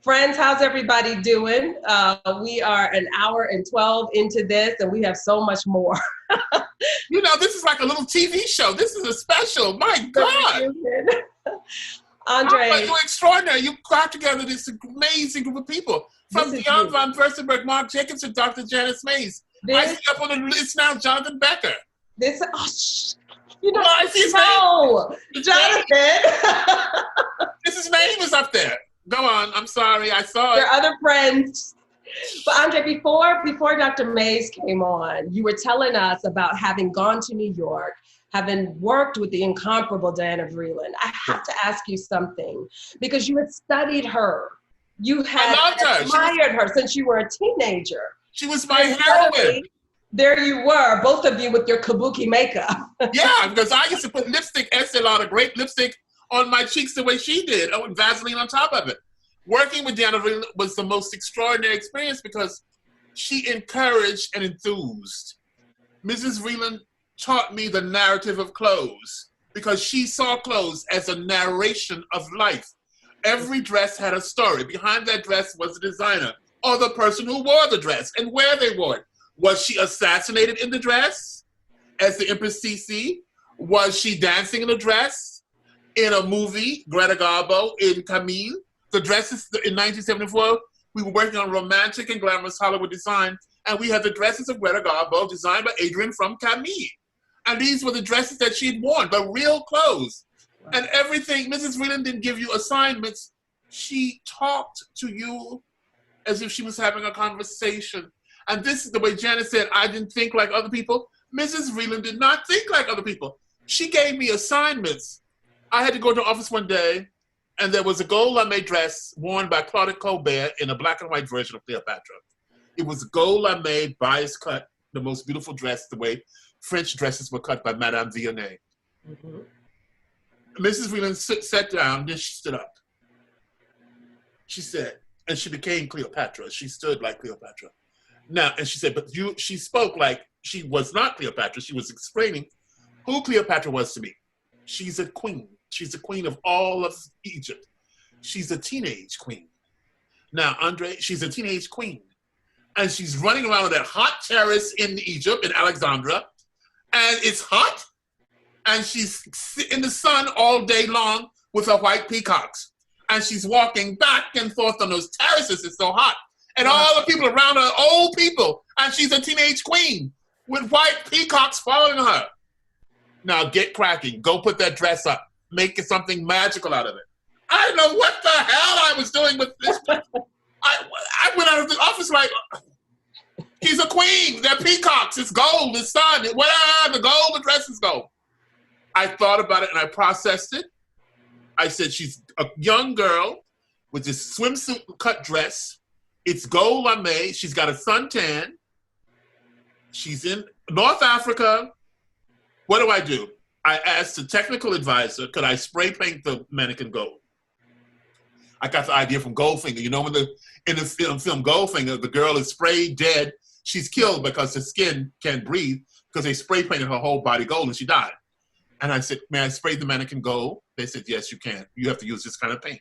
Friends, how's everybody doing? We are an hour and 12 into this, and we have so much more. You know, this is like a little TV show. This is a special. My God. Andre. You're extraordinary. You got together this amazing group of people. From Diane von Furstenberg, Marc Jacobson, Dr. Janice Mays. I see up on the list now, Jonathan Becker. I see his name. Jonathan. His name is up there. Go on. I'm sorry. I saw it. Your other friends. But Andre, before Dr. Mays came on, you were telling us about having gone to New York, having worked with the incomparable Diane Vreeland. I have to ask you something, because you had studied her. You had admired her since you were a teenager. She was my heroine. There you were, both of you with your kabuki makeup. Yeah, because I used to put lipstick, Estee Lauder, great lipstick, on my cheeks the way she did, with Vaseline on top of it. Working with Diane Vreeland was the most extraordinary experience because she encouraged and enthused. Mrs. Vreeland taught me the narrative of clothes because she saw clothes as a narration of life. Every dress had a story. Behind that dress was the designer or the person who wore the dress and where they wore it. Was she assassinated in the dress as the Empress Sisi? Was she dancing in a dress? In a movie, Greta Garbo, in Camille, the dresses in 1974, we were working on romantic and glamorous Hollywood design, and we had the dresses of Greta Garbo designed by Adrian from Camille. And these were the dresses that she had worn, the real clothes. Wow. And everything, Mrs. Vreeland didn't give you assignments. She talked to you as if she was having a conversation. And this is the way Janet said, I didn't think like other people. Mrs. Vreeland did not think like other people. She gave me assignments. I had to go to the office one day, and there was a gold lame dress worn by Claudette Colbert in a black and white version of Cleopatra. It was gold lame, bias cut, the most beautiful dress, the way French dresses were cut by Madame Vianney. Mm-hmm. Mrs. Vreeland sat down, then she stood up. She said, and she became Cleopatra. She stood like Cleopatra. Now, and she said, but she spoke like she was not Cleopatra. She was explaining who Cleopatra was to me. She's a queen. She's the queen of all of Egypt. She's a teenage queen. Now, Andre, she's a teenage queen. And she's running around on that hot terrace in Egypt, in Alexandria. And it's hot. And she's in the sun all day long with her white peacocks. And she's walking back and forth on those terraces. It's so hot. And all the people around her are old people. And she's a teenage queen with white peacocks following her. Now get cracking. Go put that dress up. Make something magical out of it. I don't know what the hell I was doing with this. I went out of the office like, she's a queen. They're peacocks. It's gold. It's sun. Whatever. The gold, the dress is gold. I thought about it and I processed it. I said, she's a young girl with this swimsuit cut dress. It's gold lame. She's got a suntan. She's in North Africa. What do I do? I asked the technical advisor, could I spray paint the mannequin gold? I got the idea from Goldfinger. You know, when in the film Goldfinger, the girl is sprayed dead. She's killed because the skin can't breathe because they spray painted her whole body gold and she died. And I said, may I spray the mannequin gold? They said, yes, you can. You have to use this kind of paint.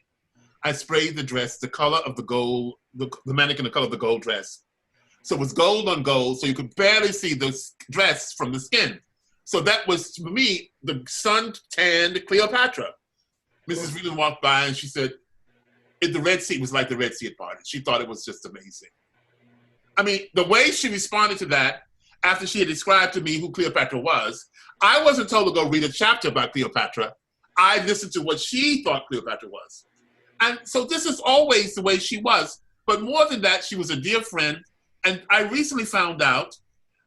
I sprayed the dress, the color of the gold, the mannequin, the color of the gold dress. So it was gold on gold, so you could barely see the dress from the skin. So that was, for me, the sun-tanned Cleopatra. Mrs. Vreeland walked by and she said, the Red Sea was like the Red Sea at parties. She thought it was just amazing. I mean, the way she responded to that, after she had described to me who Cleopatra was, I wasn't told to go read a chapter about Cleopatra. I listened to what she thought Cleopatra was. And so this is always the way she was. But more than that, she was a dear friend. And I recently found out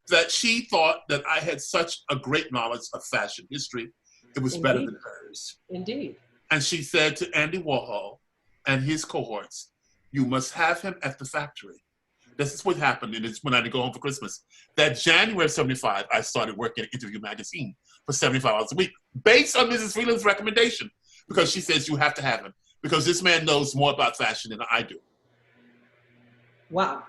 that she thought that I had such a great knowledge of fashion history. It was better than hers. Indeed. And she said to Andy Warhol and his cohorts, you must have him at the factory. This is what happened, and it's when I had to go home for Christmas. That January of 75, I started working at Interview Magazine for 75 hours a week, based on Mrs. Vreeland's recommendation, because she says you have to have him, because this man knows more about fashion than I do. Wow.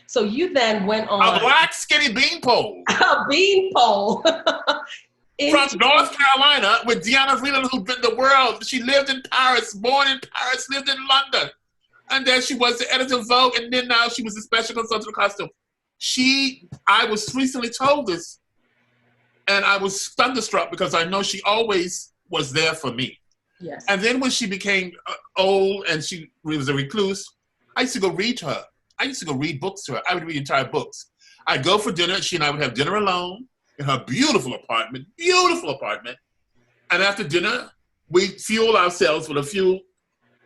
So you then went on... A black skinny beanpole. A beanpole. From North Carolina with Diane Vreeland, who'd been the world. She lived in Paris, born in Paris, lived in London. And then she was the editor of Vogue, and then now she was the special consultant of costume. I was recently told this, and I was thunderstruck because I know she always was there for me. Yes. And then when she became old and she was a recluse, I used to go read to her. I used to go read books to her. I would read entire books. I'd go for dinner. She and I would have dinner alone in her beautiful apartment. And after dinner, we fuel ourselves with a few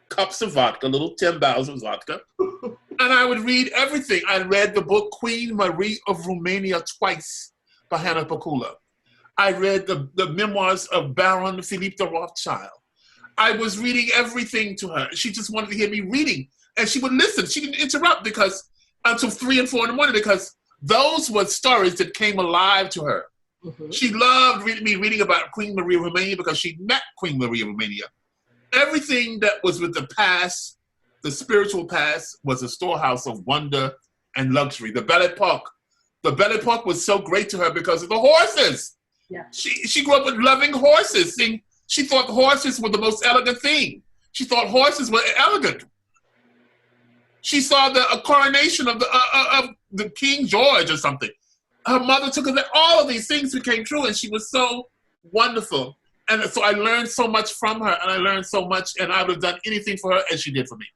cups of vodka, little 10 bottles of vodka. And I would read everything. I read the book Queen Marie of Romania twice by Hannah Pakula. I read the memoirs of Baron Philippe de Rothschild. I was reading everything to her. She just wanted to hear me reading. And she would listen. She didn't interrupt until 3 and 4 in the morning because those were stories that came alive to her. Mm-hmm. She loved me reading about Queen Marie of Romania because she met Queen Marie of Romania. Everything that was with the past, the spiritual past, was a storehouse of wonder and luxury. The Belle Epoque was so great to her because of the horses. Yeah. She grew up with loving horses. She thought horses were the most elegant thing. She thought horses were elegant. She saw a coronation of the King George or something. Her mother took her there. All of these things became true, and she was so wonderful. And so I learned so much from her, and I learned so much, and I would have done anything for her as she did for me.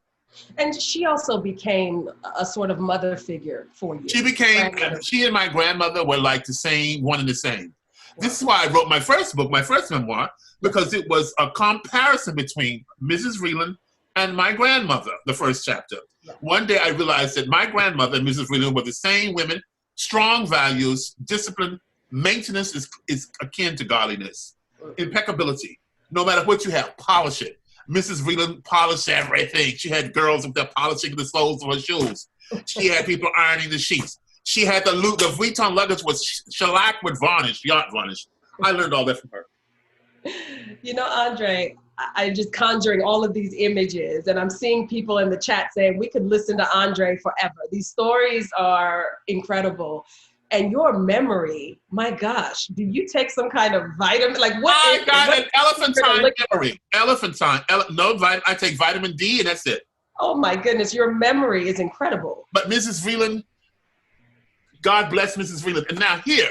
And she also became a sort of mother figure for you. She and my grandmother were like the same, one and the same. Wow. This is why I wrote my first book, my first memoir, because it was a comparison between Mrs. Vreeland and my grandmother, the first chapter. Yeah. One day I realized that my grandmother and Mrs. Vreeland were the same women, strong values, discipline, maintenance is akin to godliness, impeccability. No matter what you have, polish it. Mrs. Vreeland polished everything. She had girls up there polishing the soles of her shoes. She had people ironing the sheets. She had the Vuitton luggage was shellac with varnish, yacht varnish. I learned all that from her. You know, Andre, I'm just conjuring all of these images, and I'm seeing people in the chat saying we could listen to Andre forever. These stories are incredible. And your memory, my gosh, do you take some kind of vitamin? Like what? I got an elephantine memory. I take vitamin D and that's it. Oh my goodness, your memory is incredible. But Mrs. Vreeland, God bless Mrs. Vreeland. And now here,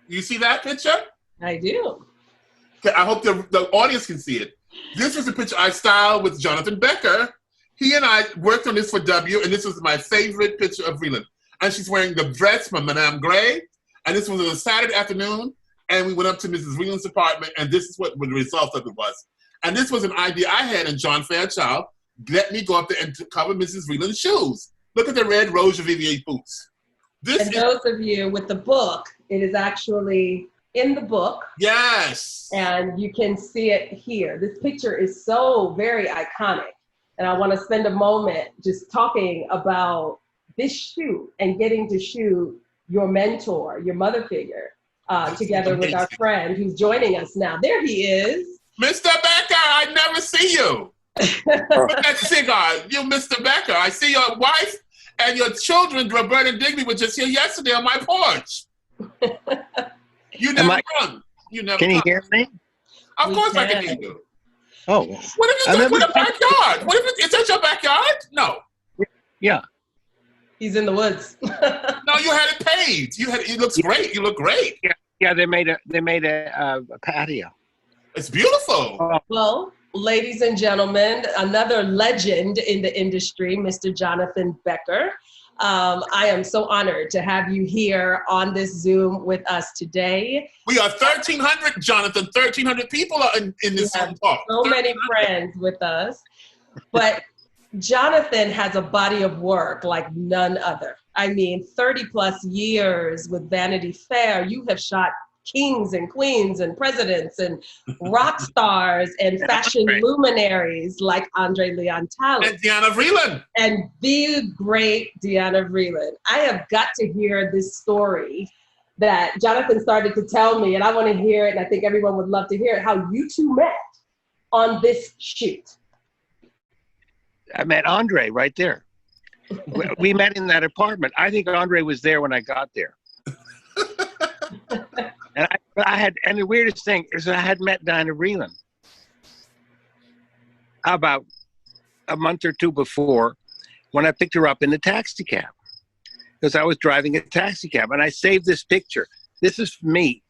you see that picture? I do. Okay, I hope the audience can see it. This was a picture I styled with Jonathan Becker. He and I worked on this for W, and this was my favorite picture of Vreeland. And she's wearing the dress from Madame Gray. And this was a Saturday afternoon. And we went up to Mrs. Vreeland's apartment. And this is what the result of it was. And this was an idea I had in John Fairchild. Let me go up there and cover Mrs. Vreeland's shoes. Look at the red Roger Vivier boots. Those of you with the book, it is actually in the book. Yes. And you can see it here. This picture is so very iconic. And I want to spend a moment just talking about this shoot and getting to shoot your mentor, your mother figure, together with our friend who's joining us now. There he is. Mr. Becker, I never see you. With that cigar, you Mr. Becker. I see your wife and your children, Roberta and Digby, were just here yesterday on my porch. You never come. Can you hear me? Of course I can hear you. Oh. What if it's in the backyard? What if it's your backyard? No. Yeah. He's in the woods. No, you had it paved. It looks great. You look great. Yeah. They made a patio. It's beautiful. Well, ladies and gentlemen, another legend in the industry, Mr. Jonathan Becker. I am so honored to have you here on this Zoom with us today. We are 1,300, Jonathan. 1,300 people are in this Zoom talk. So many friends with us. But Jonathan has a body of work like none other. I mean, 30 plus years with Vanity Fair. You have shot kings and queens and presidents and rock stars and fashion luminaries like Andre Leontalo. And Diane Vreeland. And the great Diane Vreeland. I have got to hear this story that Jonathan started to tell me, and I want to hear it, and I think everyone would love to hear it, how you two met on this shoot. I met Andre right there. We met in that apartment. I think Andre was there when I got there. And the weirdest thing is that I had met Diana Vreeland about a month or two before when I picked her up in the taxi cab. Because I was driving a taxi cab, and I saved this picture. This is me.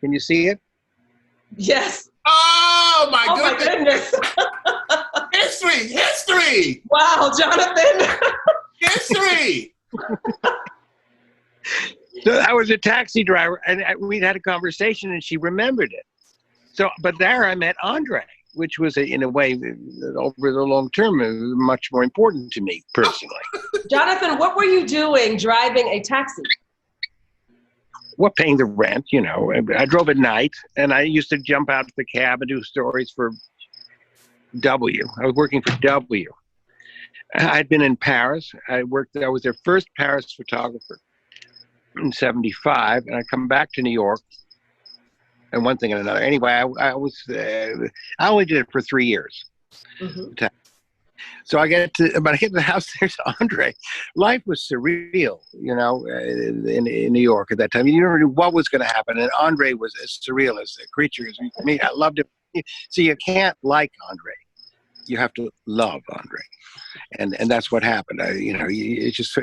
Can you see it? Yes. Oh my Oh my goodness! History! Wow, Jonathan. History! So I was a taxi driver, and we'd had a conversation, and she remembered it. So, but there I met André, which was, in a way, over the long term, much more important to me personally. Jonathan, what were you doing driving a taxi? Well, paying the rent, you know. I drove at night, and I used to jump out of the cab and do stories for W. I was working for W. I'd been in Paris. I was their first Paris photographer in '75, and I come back to New York, and one thing and another. Anyway, I only did it for 3 years. Mm-hmm. So I get to the house. There's André. Life was surreal, you know, in New York at that time. You never knew what was going to happen, and André was as surreal as a creature as me. I loved him. So you can't like André. You have to love André, and that's what happened. It's just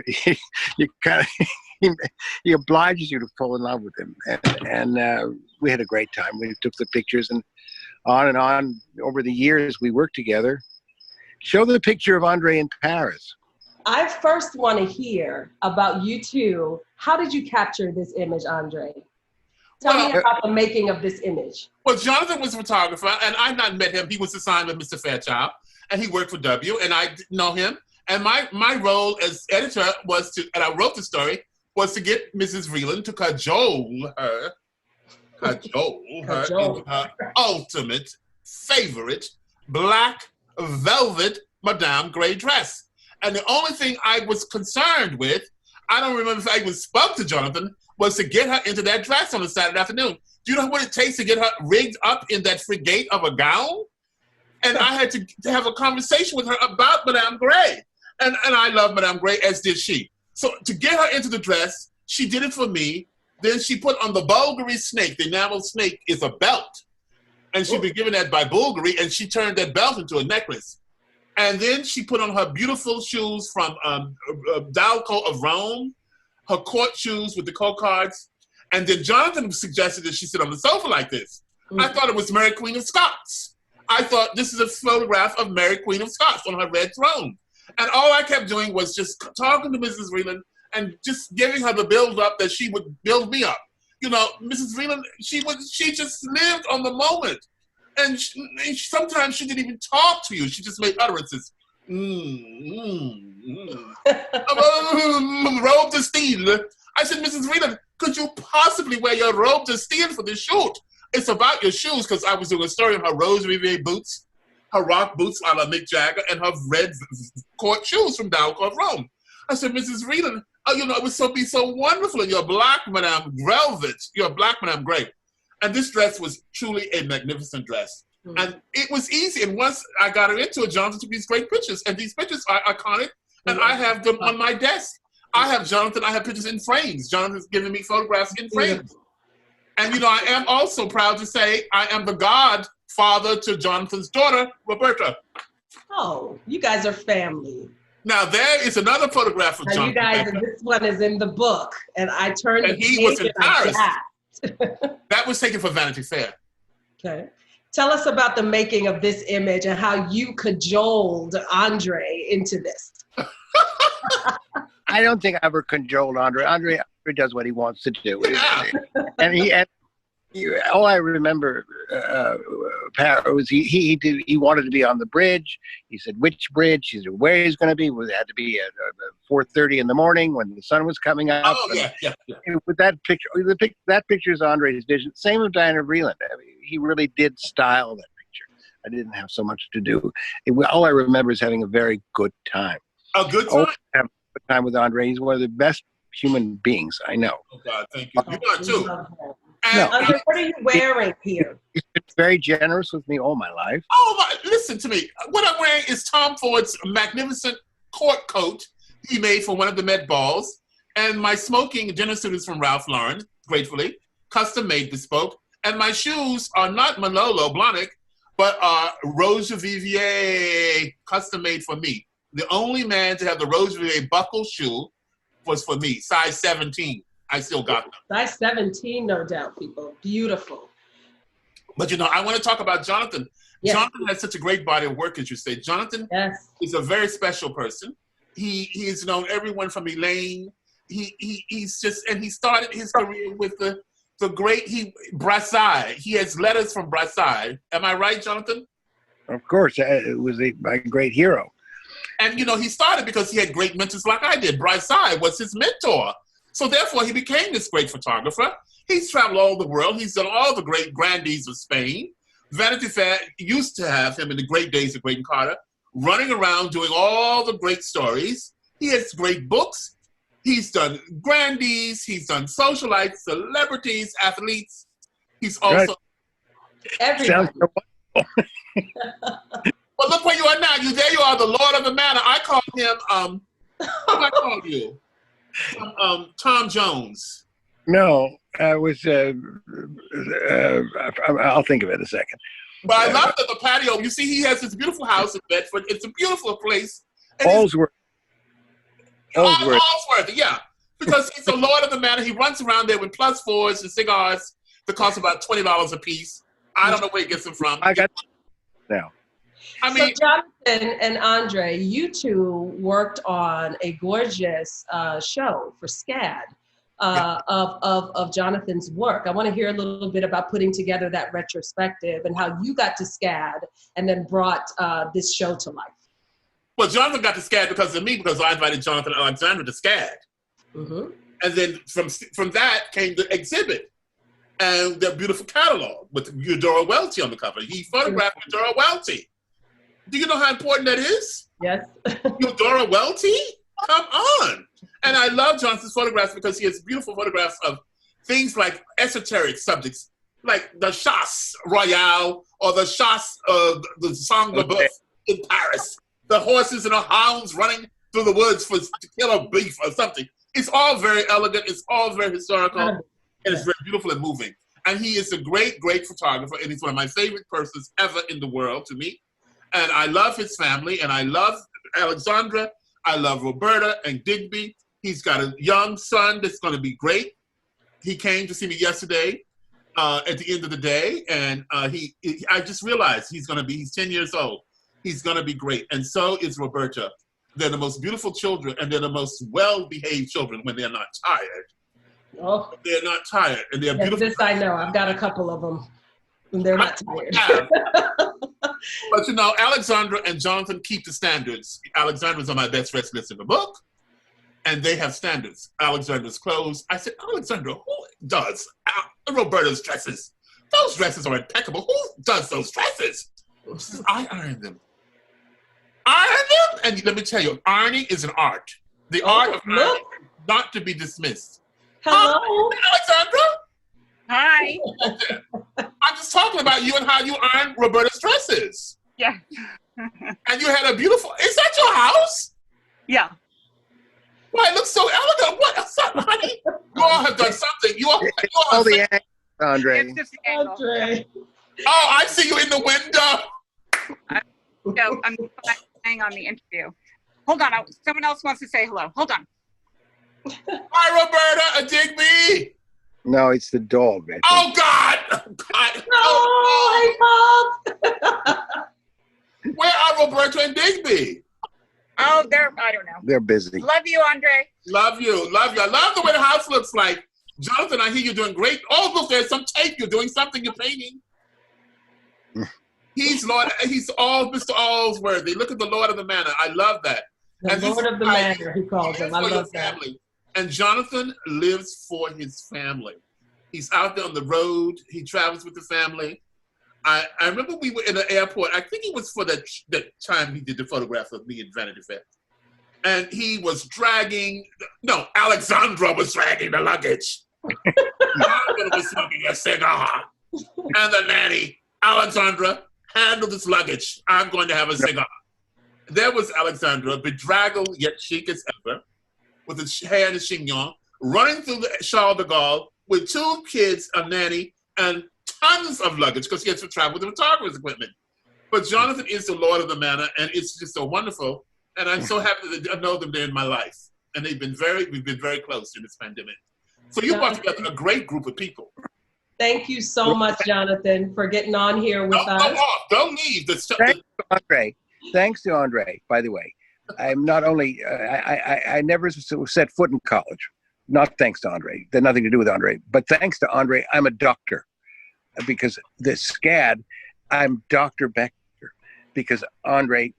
you kind of he obliges you to fall in love with him, and we had a great time. We took the pictures, and on over the years we worked together. Show the picture of André in Paris. I first want to hear about you two. How did you capture this image, André? Tell me about the making of this image. Well, Jonathan was a photographer, and I've not met him. He was assigned with Mr. Fairchild, and he worked for W, and I didn't know him. And my role as editor and I wrote the story, was to get Mrs. Vreeland to cajole her into her ultimate favorite black velvet Madame Grey dress. And the only thing I was concerned with, I don't remember if I even spoke to Jonathan, was to get her into that dress on a Saturday afternoon. Do you know what it takes to get her rigged up in that frigate of a gown? And I had to have a conversation with her about Madame Grey. And I love Madame Grey, as did she. So to get her into the dress, she did it for me. Then she put on the Bulgari snake. The enamel snake is a belt. And she'd been given that by Bulgari, and she turned that belt into a necklace. And then she put on her beautiful shoes from Dalco of Rome, her court shoes with the cocards. And then Jonathan suggested that she sit on the sofa like this. Mm-hmm. I thought it was Mary Queen of Scots. I thought this is a photograph of Mary Queen of Scots on her red throne. And all I kept doing was just talking to Mrs. Vreeland and just giving her the build up that she would build me up. You know, Mrs. Vreeland, she just lived on the moment. And sometimes she didn't even talk to you. She just made utterances. Robe de style. I said, Mrs. Vreeland, could you possibly wear your robe de style for this shoot? It's about your shoes, because I was doing a story on her Rose Riviere boots, her rock boots a la Mick Jagger, and her red court shoes from Dalco of Rome. I said, Mrs. Vreeland, it would be so wonderful in your black Madame Velvet, your black Madame Grey. And this dress was truly a magnificent dress. Mm-hmm. And it was easy. And once I got her into it, Jonathan took these great pictures. And these pictures are iconic. And I have them on my desk. I have pictures in frames. Jonathan's giving me photographs in frames. And, I am also proud to say I am the godfather to Jonathan's daughter, Roberta. Oh, you guys are family. Now, there is another photograph of Jonathan. You guys, this one is in the book. And I turned and he was in Paris. That was taken for Vanity Fair. Okay. Tell us about the making of this image and how you cajoled André into this. I don't think I ever cajoled André. André does what he wants to do. Yeah. And all I remember was he wanted to be on the bridge. He said, which bridge? He said, where he's going to be. It had to be at 4:30 in the morning when the sun was coming up. Oh, yeah. With that picture, that picture is André's vision. Same with Diane Vreeland. I mean, he really did style that picture. I didn't have so much to do. All I remember is having a very good time. A good time? Have a good time with André. He's one of the best human beings I know. Oh, God, thank you. You are, too. André, what are you wearing here? He's been very generous with me all my life. Oh, listen to me. What I'm wearing is Tom Ford's magnificent court coat he made for one of the Met Balls, and my smoking dinner suit is from Ralph Lauren, gratefully, custom made, bespoke, and my shoes are not Manolo Blahnik, but Rose Vivier, custom made for me. The only man to have the Rose Vivier buckle shoe was for me, size 17. I still got them. Size 17, no doubt, people. Beautiful. But I want to talk about Jonathan. Yes. Jonathan has such a great body of work, as you say. Jonathan is a very special person. He has known everyone from Elaine. He's just, and he started his career with the great Brassai. He has letters from Brassai. Am I right, Jonathan? Of course, it was my great hero. And he started because he had great mentors like I did. Brassai was his mentor. So therefore, he became this great photographer. He's traveled all the world. He's done all the great grandees of Spain. Vanity Fair used to have him in the great days of Graydon Carter, running around doing all the great stories. He has great books. He's done grandees. He's done socialites, celebrities, athletes. He's also everybody. Well, look where you are now. There you are, the Lord of the Manor. I call him, what do I call you? Tom Jones. No, I was, I'll think of it in a second. But I love that the patio, you see, he has this beautiful house in Bedford. It's a beautiful place. Allsworth, yeah. Because he's the Lord of the Manor. He runs around there with plus fours and cigars that cost about $20 a piece. I don't know where he gets them from. I got now. So Jonathan and Andre, you two worked on a gorgeous show for SCAD of Jonathan's work. I want to hear a little bit about putting together that retrospective and how you got to SCAD and then brought this show to life. Well, Jonathan got to SCAD because of me, because I invited Jonathan Alexander to SCAD. Mm-hmm. And then from that came the exhibit and their beautiful catalog with Eudora Welty on the cover. He photographed Eudora Welty. Do you know how important that is? Yes. Eudora Welty? Come on. And I love Jonathan's photographs because he has beautiful photographs of things like esoteric subjects, like the chasse royale or the chasse, the sang de boeuf in Paris. The horses and the hounds running through the woods to kill a beef or something. It's all very elegant. It's all very historical. And it's very beautiful and moving. And he is a great, great photographer. And he's one of my favorite persons ever in the world to me. And I love his family. And I love Alexandra. I love Roberta and Digby. He's got a young son that's going to be great. He came to see me yesterday at the end of the day. And I just realized he's 10 years old. He's going to be great. And so is Roberta. They're the most beautiful children, and they're the most well-behaved children when they're not tired. Oh. They're not tired, and they're beautiful. This I know. I've got a couple of them, and they're not tired. But Alexandra and Jonathan keep the standards. Alexandra's on my best dressed list in the book, and they have standards. Alexandra's clothes. I said, Alexandra, who does Roberta's dresses? Those dresses are impeccable. Who does those dresses? She says, I iron them. Iron them? And let me tell you, ironing is an art. The art of ironing is not to be dismissed. Hello? Alexandra? Hi. I'm just talking about you and how you iron Roberta's dresses. Yeah. And you had a beautiful, is that your house? Yeah. Why, it looks so elegant. What's up, honey? You all have done something. You all have the angle, Andre. It's just the angle. Andre. Oh, I see you in the window. No, I'm playing on the interview. Hold on. Someone else wants to say hello. Hold on. Hi, Roberta, Digby. No, it's the dog. Oh, God. God. No, Where are Roberta and Digby? Oh, I don't know. They're busy. Love you, Andre. Love you. Love you. I love the way the house looks like. Jonathan, I hear you're doing great. Oh, look, there's some tape. You're doing something. You're painting. He's all Mr. Allsworthy. Look at the Lord of the Manor. I love that. The Lord of the Manor, he calls him. I love that. Family. And Jonathan lives for his family. He's out there on the road. He travels with the family. I remember we were in the airport. I think it was for the time he did the photograph of me in Vanity Fair. And he was Alexandra was dragging the luggage. Alexandra was smoking a cigar. And the nanny, Alexandra, handle this luggage. I'm going to have a cigar. There was Alexandra, bedraggled yet chic as ever, with his hair in a chignon, running through the Charles de Gaulle with 2 kids, a nanny, and tons of luggage because he had to travel with the photographer's equipment. But Jonathan is the Lord of the Manor, and it's just so wonderful. And I'm so happy that I know them. They're in my life, and we've been very close in this pandemic. So you brought together a great group of people. Thank you so much, Jonathan, for getting on here with us. Don't go off. Don't leave. Thanks to André. Thanks to André, by the way. I'm not only, I never set foot in college. Not thanks to André. There's nothing to do with André. But thanks to André, I'm a doctor. Because the SCAD, I'm Dr. Becker. Because André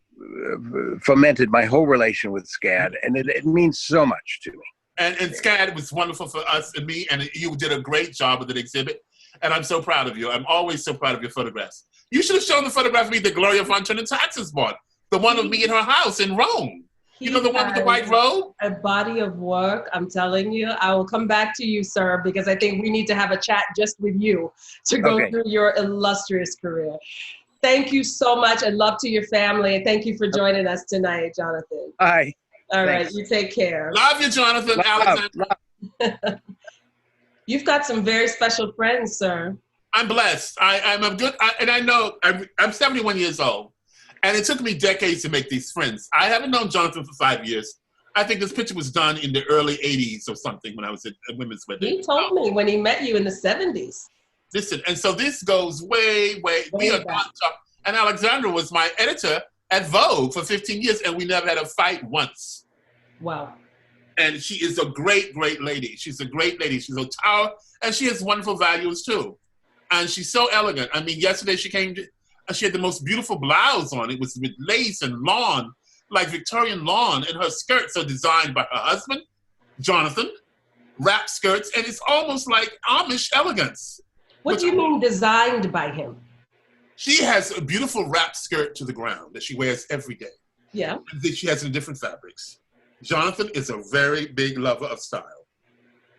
fomented my whole relation with SCAD. And it means so much to me. And SCAD was wonderful for us and me, and you did a great job with the exhibit. And I'm so proud of you. I'm always so proud of your photographs. You should have shown the photograph of me that Gloria Fontaine and Taxes bought. The one of me in her house in Rome. You know, the one with the white robe? A body of work, I'm telling you. I will come back to you, sir, because I think we need to have a chat just with you to go through your illustrious career. Thank you so much, and love to your family. And thank you for joining us tonight, Jonathan. Bye. All right, you take care. Love you, Jonathan. Alexander. You've got some very special friends, sir. I'm blessed. And I know I'm 71 years old, and it took me decades to make these friends. I haven't known Jonathan for 5 years. I think this picture was done in the early 80s or something when I was at Women's Wedding. He told me when he met you in the 70s. Listen, and so this goes way we are not talking. And Alexandra was my editor at Vogue for 15 years, and we never had a fight once. Wow. And she is a great, great lady. She's a great lady. She's a tower, and she has wonderful values too. And she's so elegant. I mean, yesterday she had the most beautiful blouse on. It was with lace and lawn, like Victorian lawn, and her skirts are designed by her husband, Jonathan, wrap skirts, and it's almost like Amish elegance. What do you mean designed by him? She has a beautiful wrap skirt to the ground that she wears every day. Yeah. That she has in different fabrics. Jonathan is a very big lover of style.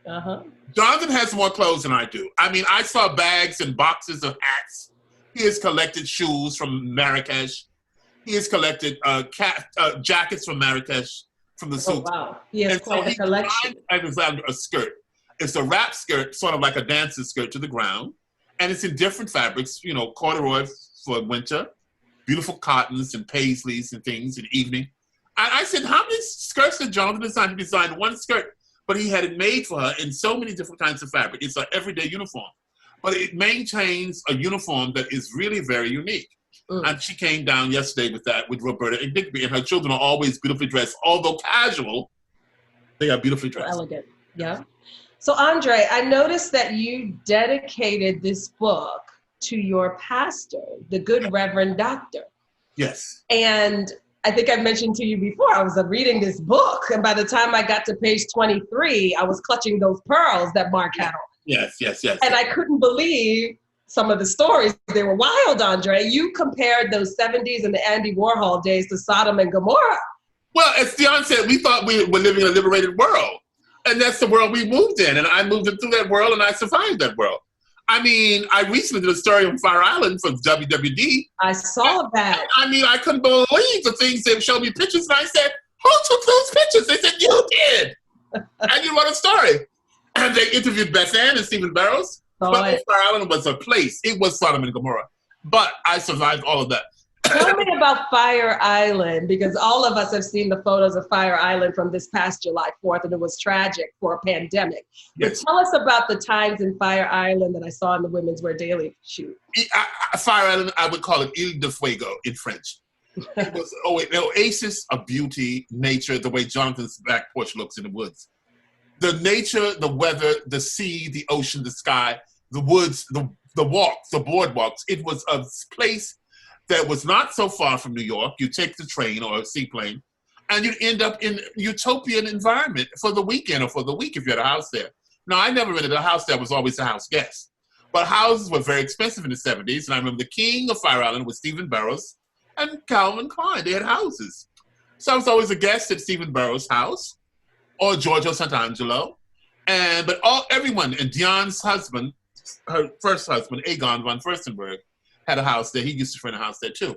Uh-huh. Jonathan has more clothes than I do. I mean, I saw bags and boxes of hats. He has collected shoes from Marrakesh. He has collected jackets from Marrakesh, from the suits. Oh, wow. He has quite a collection. I designed a skirt. It's a wrap skirt, sort of like a dancer's skirt to the ground. And it's in different fabrics, you know, corduroy for winter, beautiful cottons and paisleys and things in evening. And I said, how many skirts did Jonathan design? He designed one skirt, but he had it made for her in so many different kinds of fabric. It's an everyday uniform. But it maintains a uniform that is really very unique. And she came down yesterday with Roberta and Digby, and her children are always beautifully dressed. Although casual, they are beautifully dressed. Elegant, yeah. So André, I noticed that you dedicated this book to your pastor, the good Reverend Doctor. Yes. And I think I mentioned to you before, I was reading this book, and by the time I got to page 23, I was clutching those pearls that Marc had on. Yes. And I couldn't believe some of the stories. They were wild, André. You compared those 70s and the Andy Warhol days to Sodom and Gomorrah. Well, as Diane said, we thought we were living in a liberated world. And that's the world we moved in. And I moved through that world, and I survived that world. I mean, I recently did a story on Fire Island for WWD. I saw that. I mean, I couldn't believe the things they showed me pictures. And I said, who took those pictures? They said, you did. And you wrote a story. And they interviewed Beth Ann and Stephen Barrows. But Fire Island was a place. It was Sodom and Gomorrah. But I survived all of that. Tell me about Fire Island, because all of us have seen the photos of Fire Island from this past July 4th, and it was tragic for a pandemic. Yes. But tell us about the times in Fire Island that I saw in the Women's Wear Daily shoot. Fire Island, I would call it Ile de Fuego in French. It was an oasis of beauty, nature, the way Jonathan's back porch looks in the woods. The nature, the weather, the sea, the ocean, the sky, the woods, the walks, the boardwalks. It was a place that was not so far from New York. You take the train or a seaplane, and you end up in utopian environment for the weekend or for the week if you had a house there. Now, I never rented a house there. I was always a house guest. But houses were very expensive in the 70s, and I remember the king of Fire Island was Stephen Barrows and Calvin Klein. They had houses. So I was always a guest at Stephen Barrows' house or Giorgio Sant'Angelo. But everyone, and Diane's husband, her first husband, Egon von Furstenberg, had a house there. He used to rent a house there too.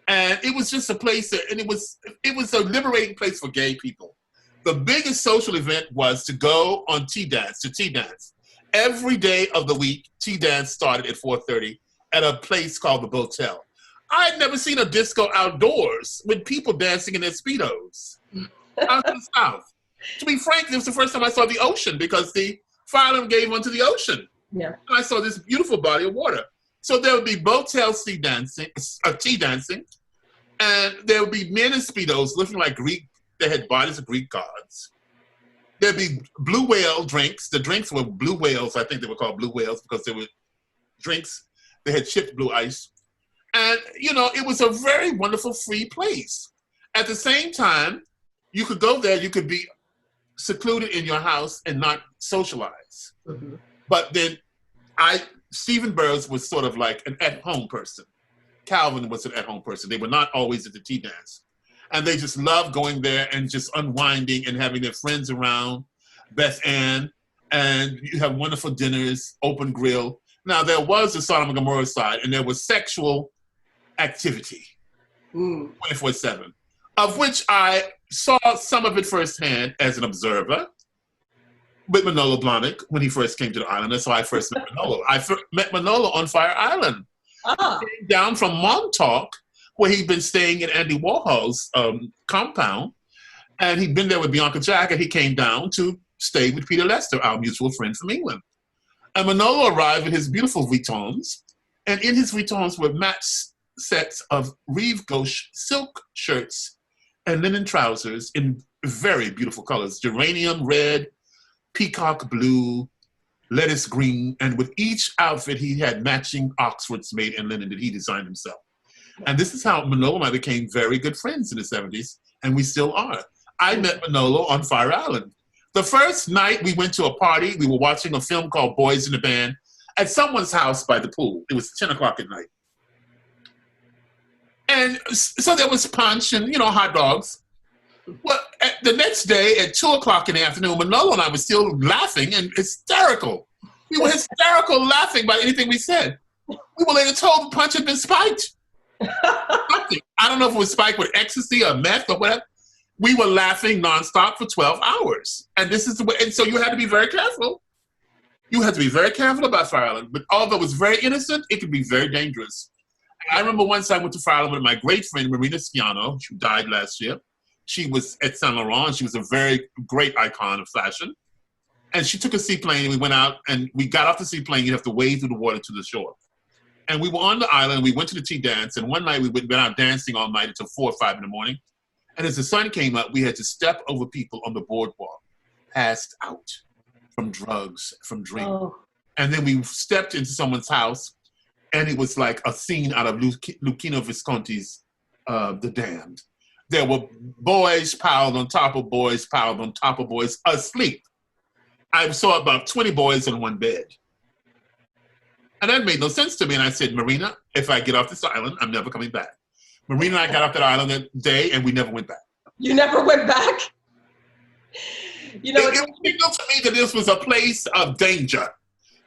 And it was just a place and it was a liberating place for gay people. The biggest social event was to go on tea dance. Every day of the week, tea dance started at 4:30 at a place called the Botel. I had never seen a disco outdoors with people dancing in their Speedos out in the South. To be frank, it was the first time I saw the ocean because the fire alarm gave onto the ocean. Yeah. And I saw this beautiful body of water. So there would be motel tea dancing, and there would be men in Speedos looking like Greek. They had bodies of Greek gods. There'd be blue whale drinks. The drinks were blue whales. I think they were called blue whales because they were drinks. They had chipped blue ice. And, you know, it was a very wonderful, free place. At the same time, you could go there, you could be secluded in your house and not socialize. Mm-hmm. But then Stephen Burrs was sort of like an at-home person. Calvin was an at-home person. They were not always at the tea dance. And they just loved going there and just unwinding and having their friends around, Beth Ann, and you have wonderful dinners, open grill. Now, there was the Sodom and Gomorrah side, and there was sexual activity 24/7, of which I saw some of it firsthand as an observer with Manolo Blahnik when he first came to the island. That's how I first met Manolo. I met Manolo on Fire Island. Oh. He came down from Montauk, where he'd been staying in Andy Warhol's compound, and he'd been there with Bianca Jack, and he came down to stay with Peter Lester, our mutual friend from England. And Manolo arrived with his beautiful Vuittons, and in his Vuittons were matched sets of Rive Gauche silk shirts and linen trousers in very beautiful colors, geranium red, peacock blue, lettuce green, and with each outfit he had matching Oxfords made in linen that he designed himself. And this is how Manolo and I became very good friends in the 70s, and we still are. I met Manolo on Fire Island. The first night we went to a party, we were watching a film called Boys in the Band at someone's house by the pool. It was 10 o'clock at night. And so there was punch and, you know, hot dogs. Well, the next day at 2 o'clock in the afternoon, Manolo and I were still laughing and hysterical. We were hysterical laughing about anything we said. We were later told the punch had been spiked. I don't know if it was spiked with ecstasy or meth or whatever. We were laughing nonstop for 12 hours. And this is the way, and so you had to be very careful. You had to be very careful about Fire Island. But although it was very innocent, it could be very dangerous. I remember once I went to Fire Island with my great friend, Marina Spiano, who died last year. She was at Saint Laurent. She was a very great icon of fashion. And she took a seaplane and we went out and we got off the seaplane. You have to wade through the water to the shore. And we were on the island. We went to the tea dance. And one night we went out dancing all night until 4 or 5 in the morning. And as the sun came up, we had to step over people on the boardwalk, passed out from drugs, from drink. Oh. And then we stepped into someone's house. And it was like a scene out of Luchino Visconti's The Damned. There were boys piled on top of boys, piled on top of boys, asleep. I saw about 20 boys on one bed. And that made no sense to me. And I said, Marina, if I get off this island, I'm never coming back. Marina and I got off that island that day, and we never went back. You never went back? You know, it signaled to me that this was a place of danger,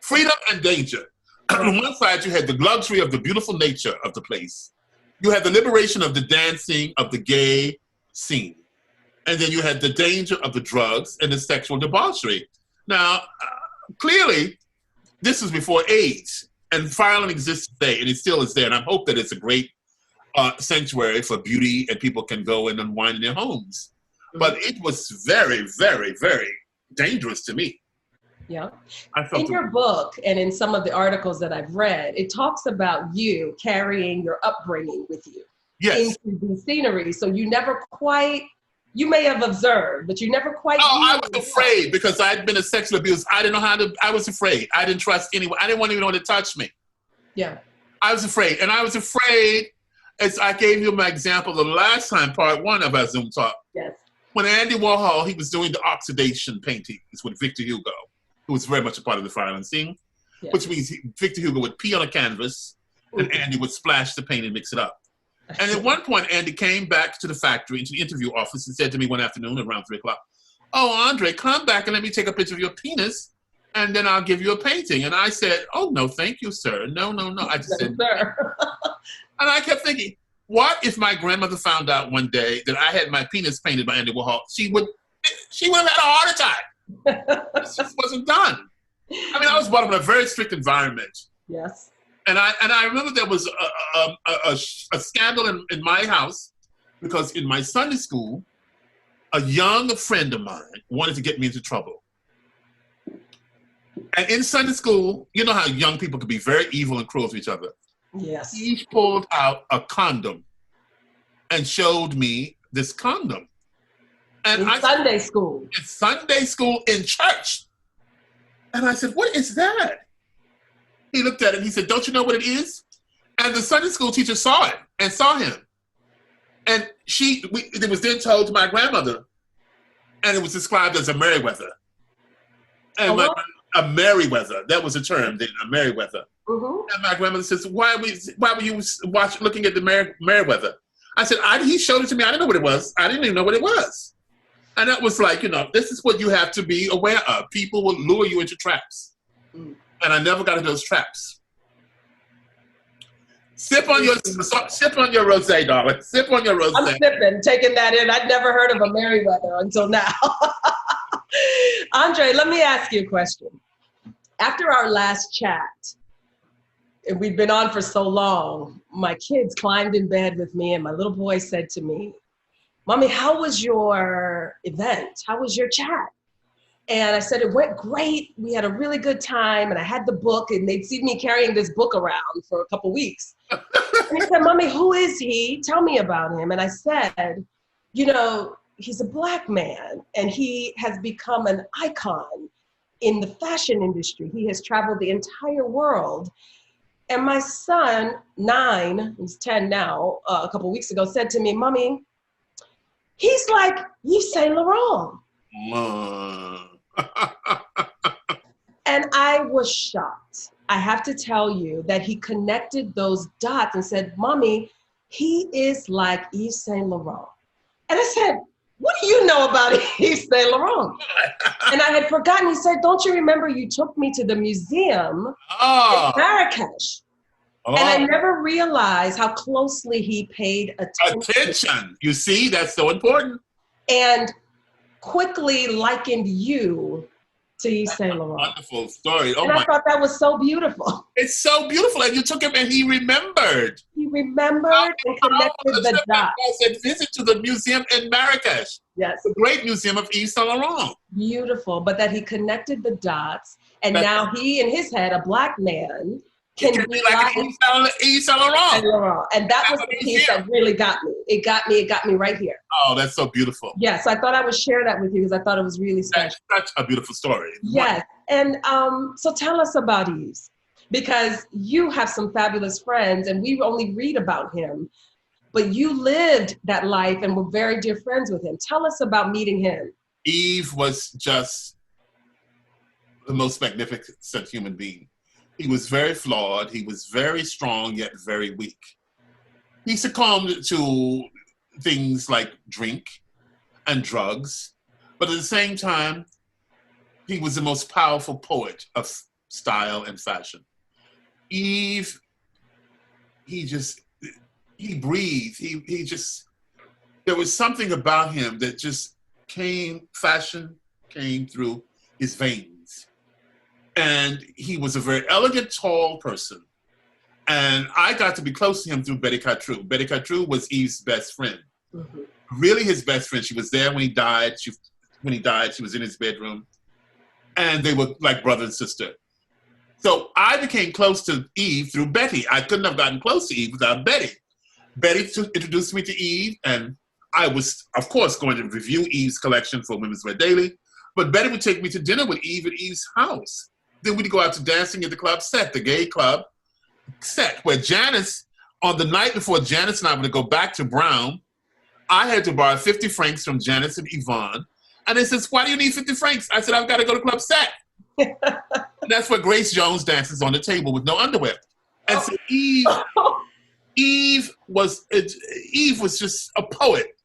freedom and danger. On one side, you had the luxury of the beautiful nature of the place. You had the liberation of the dancing, of the gay scene. And then you had the danger of the drugs and the sexual debauchery. Now, clearly, this was before AIDS. And Fire Island exists today, and it still is there. And I hope that it's a great sanctuary for beauty and people can go and unwind in their homes. But it was very, very, very dangerous to me. Yeah. In your book and in some of the articles that I've read, it talks about you carrying your upbringing with you into the scenery. So you never quite, you may have observed, but you never quite. Oh, I was afraid because I'd been a sexual abuse. I didn't know how to, I was afraid. I didn't trust anyone. I didn't want anyone to touch me. Yeah. I was afraid. And I was afraid, as I gave you my example the last time, part 1 of our Zoom talk. Yes. When Andy Warhol, he was doing the oxidation paintings with Victor Hugo, who was very much a part of the Fire Island scene, which means Victor Hugo would pee on a canvas and Andy would splash the paint and mix it up. And at one point, Andy came back to the factory, into the interview office, and said to me one afternoon around 3 o'clock, "Oh, Andre, come back and let me take a picture of your penis, and then I'll give you a painting." And I said, "Oh, no, thank you, sir. No, no, no." I just said, "Sir." And I kept thinking, what if my grandmother found out one day that I had my penis painted by Andy Warhol? She would have had a heart attack. It just wasn't done. I mean, I was brought up in a very strict environment. Yes. And I remember there was a scandal in my house because in my Sunday school, a young friend of mine wanted to get me into trouble. And in Sunday school, you know how young people can be very evil and cruel to each other. Yes. He pulled out a condom and showed me this condom. And Sunday school. In Sunday school in church. And I said, what is that? He looked at it and he said, don't you know what it is? And the Sunday school teacher saw it and saw him. And it was then told to my grandmother, and it was described as a Merriweather. And a Merriweather, that was a term, then, a Merriweather. Mm-hmm. And my grandmother says, why were you looking at the Merriweather? I said, he showed it to me. I didn't know what it was. I didn't even know what it was. And that was like, this is what you have to be aware of. People will lure you into traps. Mm. And I never got into those traps. Sip on your rosé, darling. Sip on your rosé. I'm sipping, taking that in. I'd never heard of a Merriweather until now. André, let me ask you a question. After our last chat, and we've been on for so long, my kids climbed in bed with me and my little boy said to me, Mommy, how was your event? How was your chat? And I said, it went great. We had a really good time. And I had the book and they'd see me carrying this book around for a couple weeks. And he said, Mommy, who is he? Tell me about him. And I said, he's a Black man and he has become an icon in the fashion industry. He has traveled the entire world. And my son, 9, he's 10 now, a couple weeks ago, said to me, Mommy, he's like Yves Saint Laurent. And I was shocked. I have to tell you that he connected those dots and said, Mommy, he is like Yves Saint Laurent. And I said, what do you know about Yves Saint Laurent? And I had forgotten. He said, don't you remember you took me to the museum in Marrakesh? Oh. And I never realized how closely he paid attention. You see, that's so important. And quickly likened you to Yves Saint Laurent. Wonderful story. And I thought that was so beautiful. It's so beautiful. And you took him and he remembered. He remembered and connected the dots. I said, visit to the museum in Marrakesh. Yes. The great museum of Yves Saint Laurent. Beautiful. But that he connected the dots. And now he, in his head, a Black man, can be like Yves Saint Laurent. And that was the piece that really got me. It got me right here. Oh, that's so beautiful. Yes, I thought I would share that with you because I thought it was really special. That's such a beautiful story. Yes, and so tell us about Yves, because you have some fabulous friends and we only read about him, but you lived that life and were very dear friends with him. Tell us about meeting him. Yves was just the most magnificent human being. He was very flawed. He was very strong, yet very weak. He succumbed to things like drink and drugs, but at the same time, he was the most powerful poet of style and fashion. Yves, he breathed. There was something about him that just fashion came through his veins. And he was a very elegant, tall person. And I got to be close to him through Betty Catrou. Betty Catrou was Yves' best friend. Mm-hmm. Really his best friend. She was there when he died. She was in his bedroom. And they were like brother and sister. So I became close to Yves through Betty. I couldn't have gotten close to Yves without Betty. Betty introduced me to Yves, and I was, of course, going to review Yves' collection for Women's Wear Daily. But Betty would take me to dinner with Yves at Yves' house. Then we'd go out to dancing at the club set, the gay club set, where Janice, on the night before Janice and I were to go back to Brown, I had to borrow 50 francs from Janice and Yvonne. And they says, why do you need 50 francs? I said, I've got to go to club set. That's where Grace Jones dances on the table with no underwear. And so Yves was just a poet.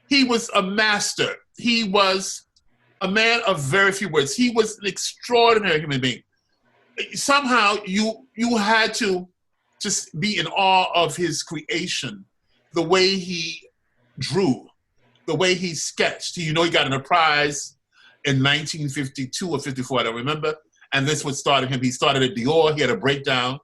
He was a master. He was a man of very few words. He was an extraordinary human being. Somehow you had to just be in awe of his creation, the way he drew, the way he sketched. He got a prize in 1952 or 54, I don't remember. And this what started him. He started at Dior. He had a breakdown.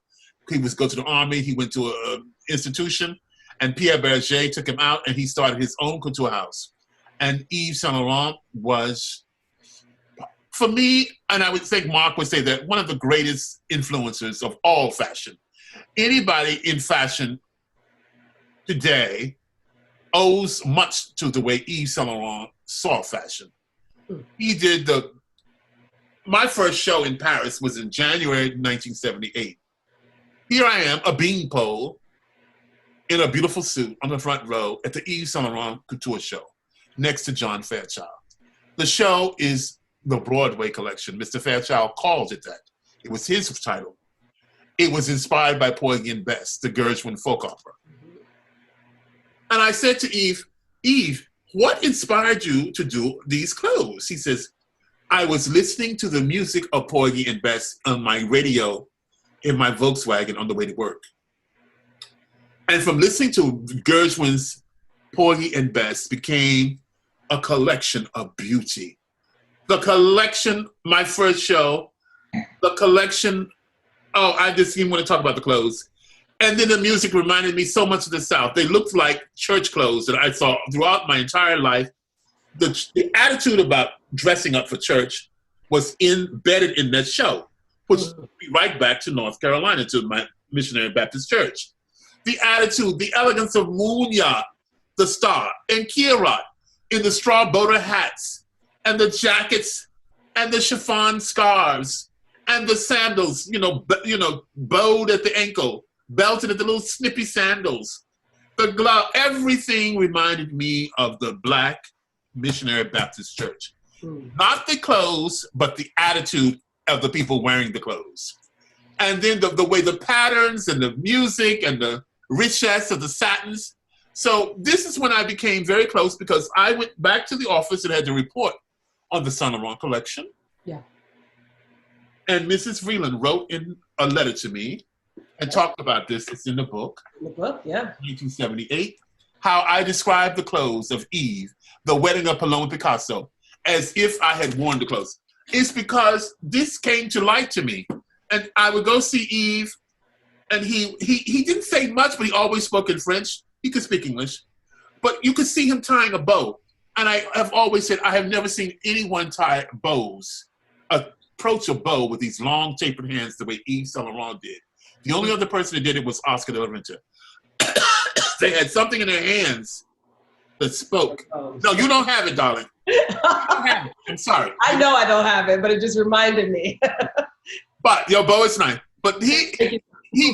he was go to the army. He went to an institution, and Pierre Berger took him out, and he started his own couture house. And Yves Saint Laurent was, for me, and I would think Marc would say that, one of the greatest influencers of all fashion. Anybody in fashion today owes much to the way Yves Saint Laurent saw fashion. He did my first show in Paris was in January 1978. Here I am, a beanpole, in a beautiful suit on the front row at the Yves Saint Laurent Couture Show, next to John Fairchild. The show is the Broadway collection. Mr. Fairchild called it that. It was his title. It was inspired by Porgy and Bess, the Gershwin folk opera. And I said to Yves, what inspired you to do these clothes? He says, I was listening to the music of Porgy and Bess on my radio in my Volkswagen on the way to work. And from listening to Gershwin's Porgy and Bess became a collection of beauty. The collection, my first show, the collection, I just even want to talk about the clothes. And then the music reminded me so much of the South. They looked like church clothes that I saw throughout my entire life. The attitude about dressing up for church was embedded in that show, which took me right back to North Carolina, to my missionary Baptist church. The attitude, the elegance of Munya, the star, and Kira in the straw boater hats, and the jackets, and the chiffon scarves, and the sandals, bowed at the ankle, belted at the little snippy sandals, the glove, everything reminded me of the Black Missionary Baptist Church. Not the clothes, but the attitude of the people wearing the clothes. And then the way the patterns and the music and the richesse of the satins. So this is when I became very close, because I went back to the office and had to report on the Saint Laurent collection. Yeah. And Mrs. Vreeland wrote in a letter to me and talked about this. It's in the book. In the book, yeah. 1978. How I described the clothes of Eve, the wedding of Paloma Picasso, as if I had worn the clothes. It's because this came to light to me. And I would go see Eve, and he didn't say much, but he always spoke in French. He could speak English. But you could see him tying a bow. And I have always said, I have never seen anyone tie bows, approach a bow with these long tapered hands the way Yves Saint Laurent did. The only other person that did it was Oscar de la Renta. They had something in their hands that spoke. No, you don't have it, darling. You don't have it. I'm sorry. I know I don't have it, but it just reminded me. But your bow is nice. But he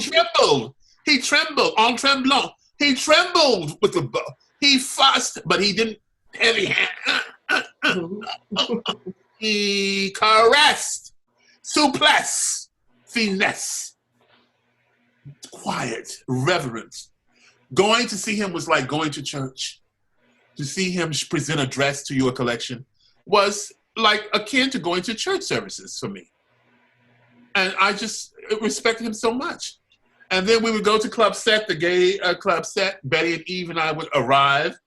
trembled. He trembled. En tremblant. He trembled with the bow. He fussed, but he didn't. Heavy hand. He caressed. Souplesse. Finesse. Quiet. Reverent. Going to see him was like going to church. To see him present a dress to your collection was like akin to going to church services for me. And I just respected him so much. And then we would go to Club Set, the gay Club Set. Betty and Eve and I would arrive.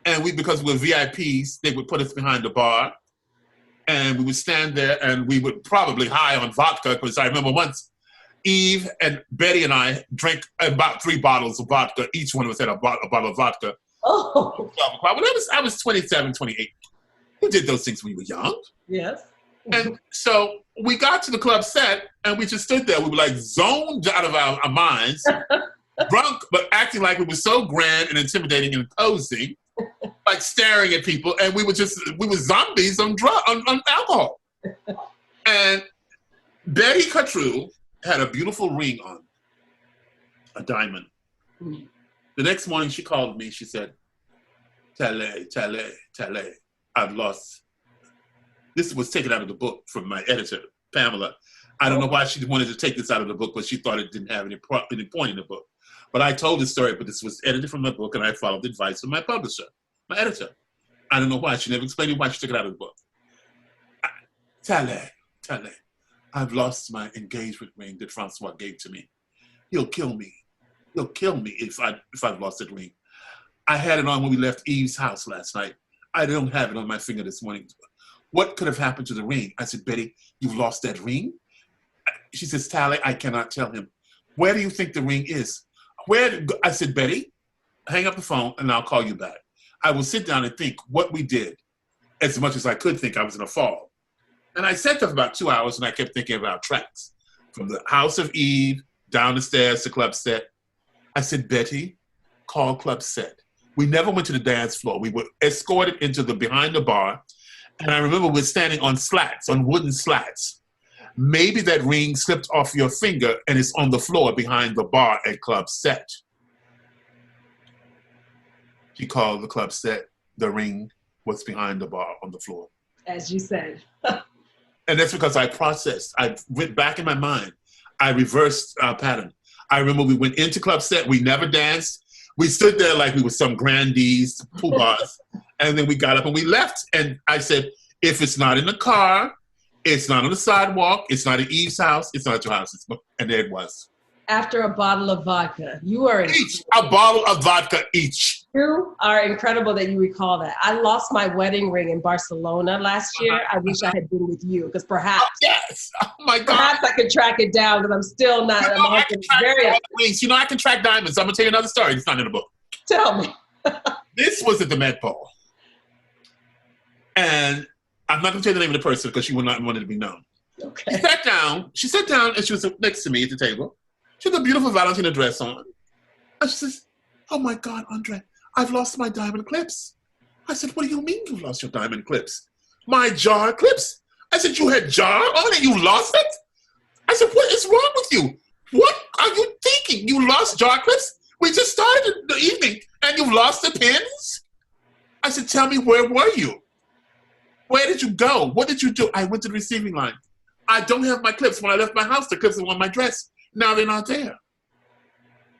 And because we're VIPs, they would put us behind the bar. And we would stand there, and we would probably high on vodka, because I remember once Eve and Betty and I drank about 3 bottles of vodka. Each one of us had a bottle of vodka. Oh. When I was 27, 28. Who did those things when you were young? Yes. And so we got to the Club Set, and we just stood there. We were like zoned out of our minds, drunk, but acting like we were so grand and intimidating and imposing, like staring at people. And we were zombies on alcohol. And Betty Cottrell had a beautiful ring on, a diamond. Mm-hmm. The next morning she called me. She said, Tale, I've lost. This was taken out of the book from my editor, Pamela. I don't know why she wanted to take this out of the book, but she thought it didn't have any point in the book. But I told the story, but this was edited from my book, and I followed the advice of my publisher, my editor. I don't know why. She never explained why she took it out of the book. Tale, I've lost my engagement ring that Francois gave to me. He'll kill me. He'll kill me if I've lost that ring. I had it on when we left Eve's house last night. I don't have it on my finger this morning. What could have happened to the ring? I said, Betty, you've lost that ring? She says, Tally, I cannot tell him. where do you think the ring is? I said, Betty, hang up the phone and I'll call you back. I will sit down and think what we did as much as I could think I was in a fall. And I sat there for about 2 hours and I kept thinking about tracks. From the House of Eve, down the stairs to Club Set. I said, Betty, call Club Set. We never went to the dance floor. We were escorted into behind the bar. And I remember we're standing on slats, on wooden slats. Maybe that ring slipped off your finger and it's on the floor behind the bar at Club Set. She called the Club Set. The ring was behind the bar on the floor. As you said. And that's because I processed. I went back in my mind. I reversed our pattern. I remember we went into Club Set. We never danced. We stood there like we were some grandees, poobahs. And then we got up and we left. And I said, if it's not in the car, it's not on the sidewalk, it's not at Eve's house, it's not at your house. And there it was. After a bottle of vodka. You are each. A bottle of vodka each. You are incredible that you recall that. I lost my wedding ring in Barcelona last year. I wish I had been with you because perhaps. Oh, yes. Oh my God. Perhaps I could track it down because I'm still not. You know, I can track rings. You know, I can track diamonds. I'm going to tell you another story. It's not in the book. Tell me. This was at the Met Ball. And I'm not going to tell you the name of the person because she would not want it to be known. Okay. She sat down and she was next to me at the table. She had a beautiful Valentino dress on. And she says, oh my God, André, I've lost my diamond clips. I said, what do you mean you've lost your diamond clips? My jar clips? I said, you had jar on and you lost it? I said, what is wrong with you? What are you thinking? You lost jar clips? We just started the evening and you lost the pins? I said, tell me, where were you? Where did you go? What did you do? I went to the receiving line. I don't have my clips. When I left my house, the clips were on my dress. Now they're not there.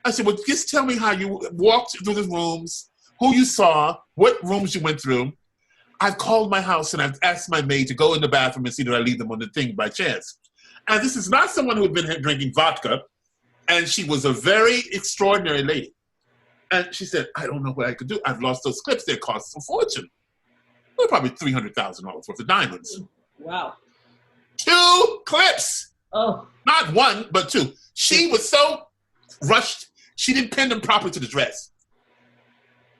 I said, well, just tell me how you walked through the rooms, who you saw, what rooms you went through. I've called my house and I've asked my maid to go in the bathroom and see that I leave them on the thing by chance. And this is not someone who had been drinking vodka. And she was a very extraordinary lady. And she said, I don't know what I could do. I've lost those clips. They cost a fortune. They're probably $300,000 worth of diamonds. Wow. 2 clips. Oh. Not one, but 2. She was so rushed, she didn't pin them properly to the dress.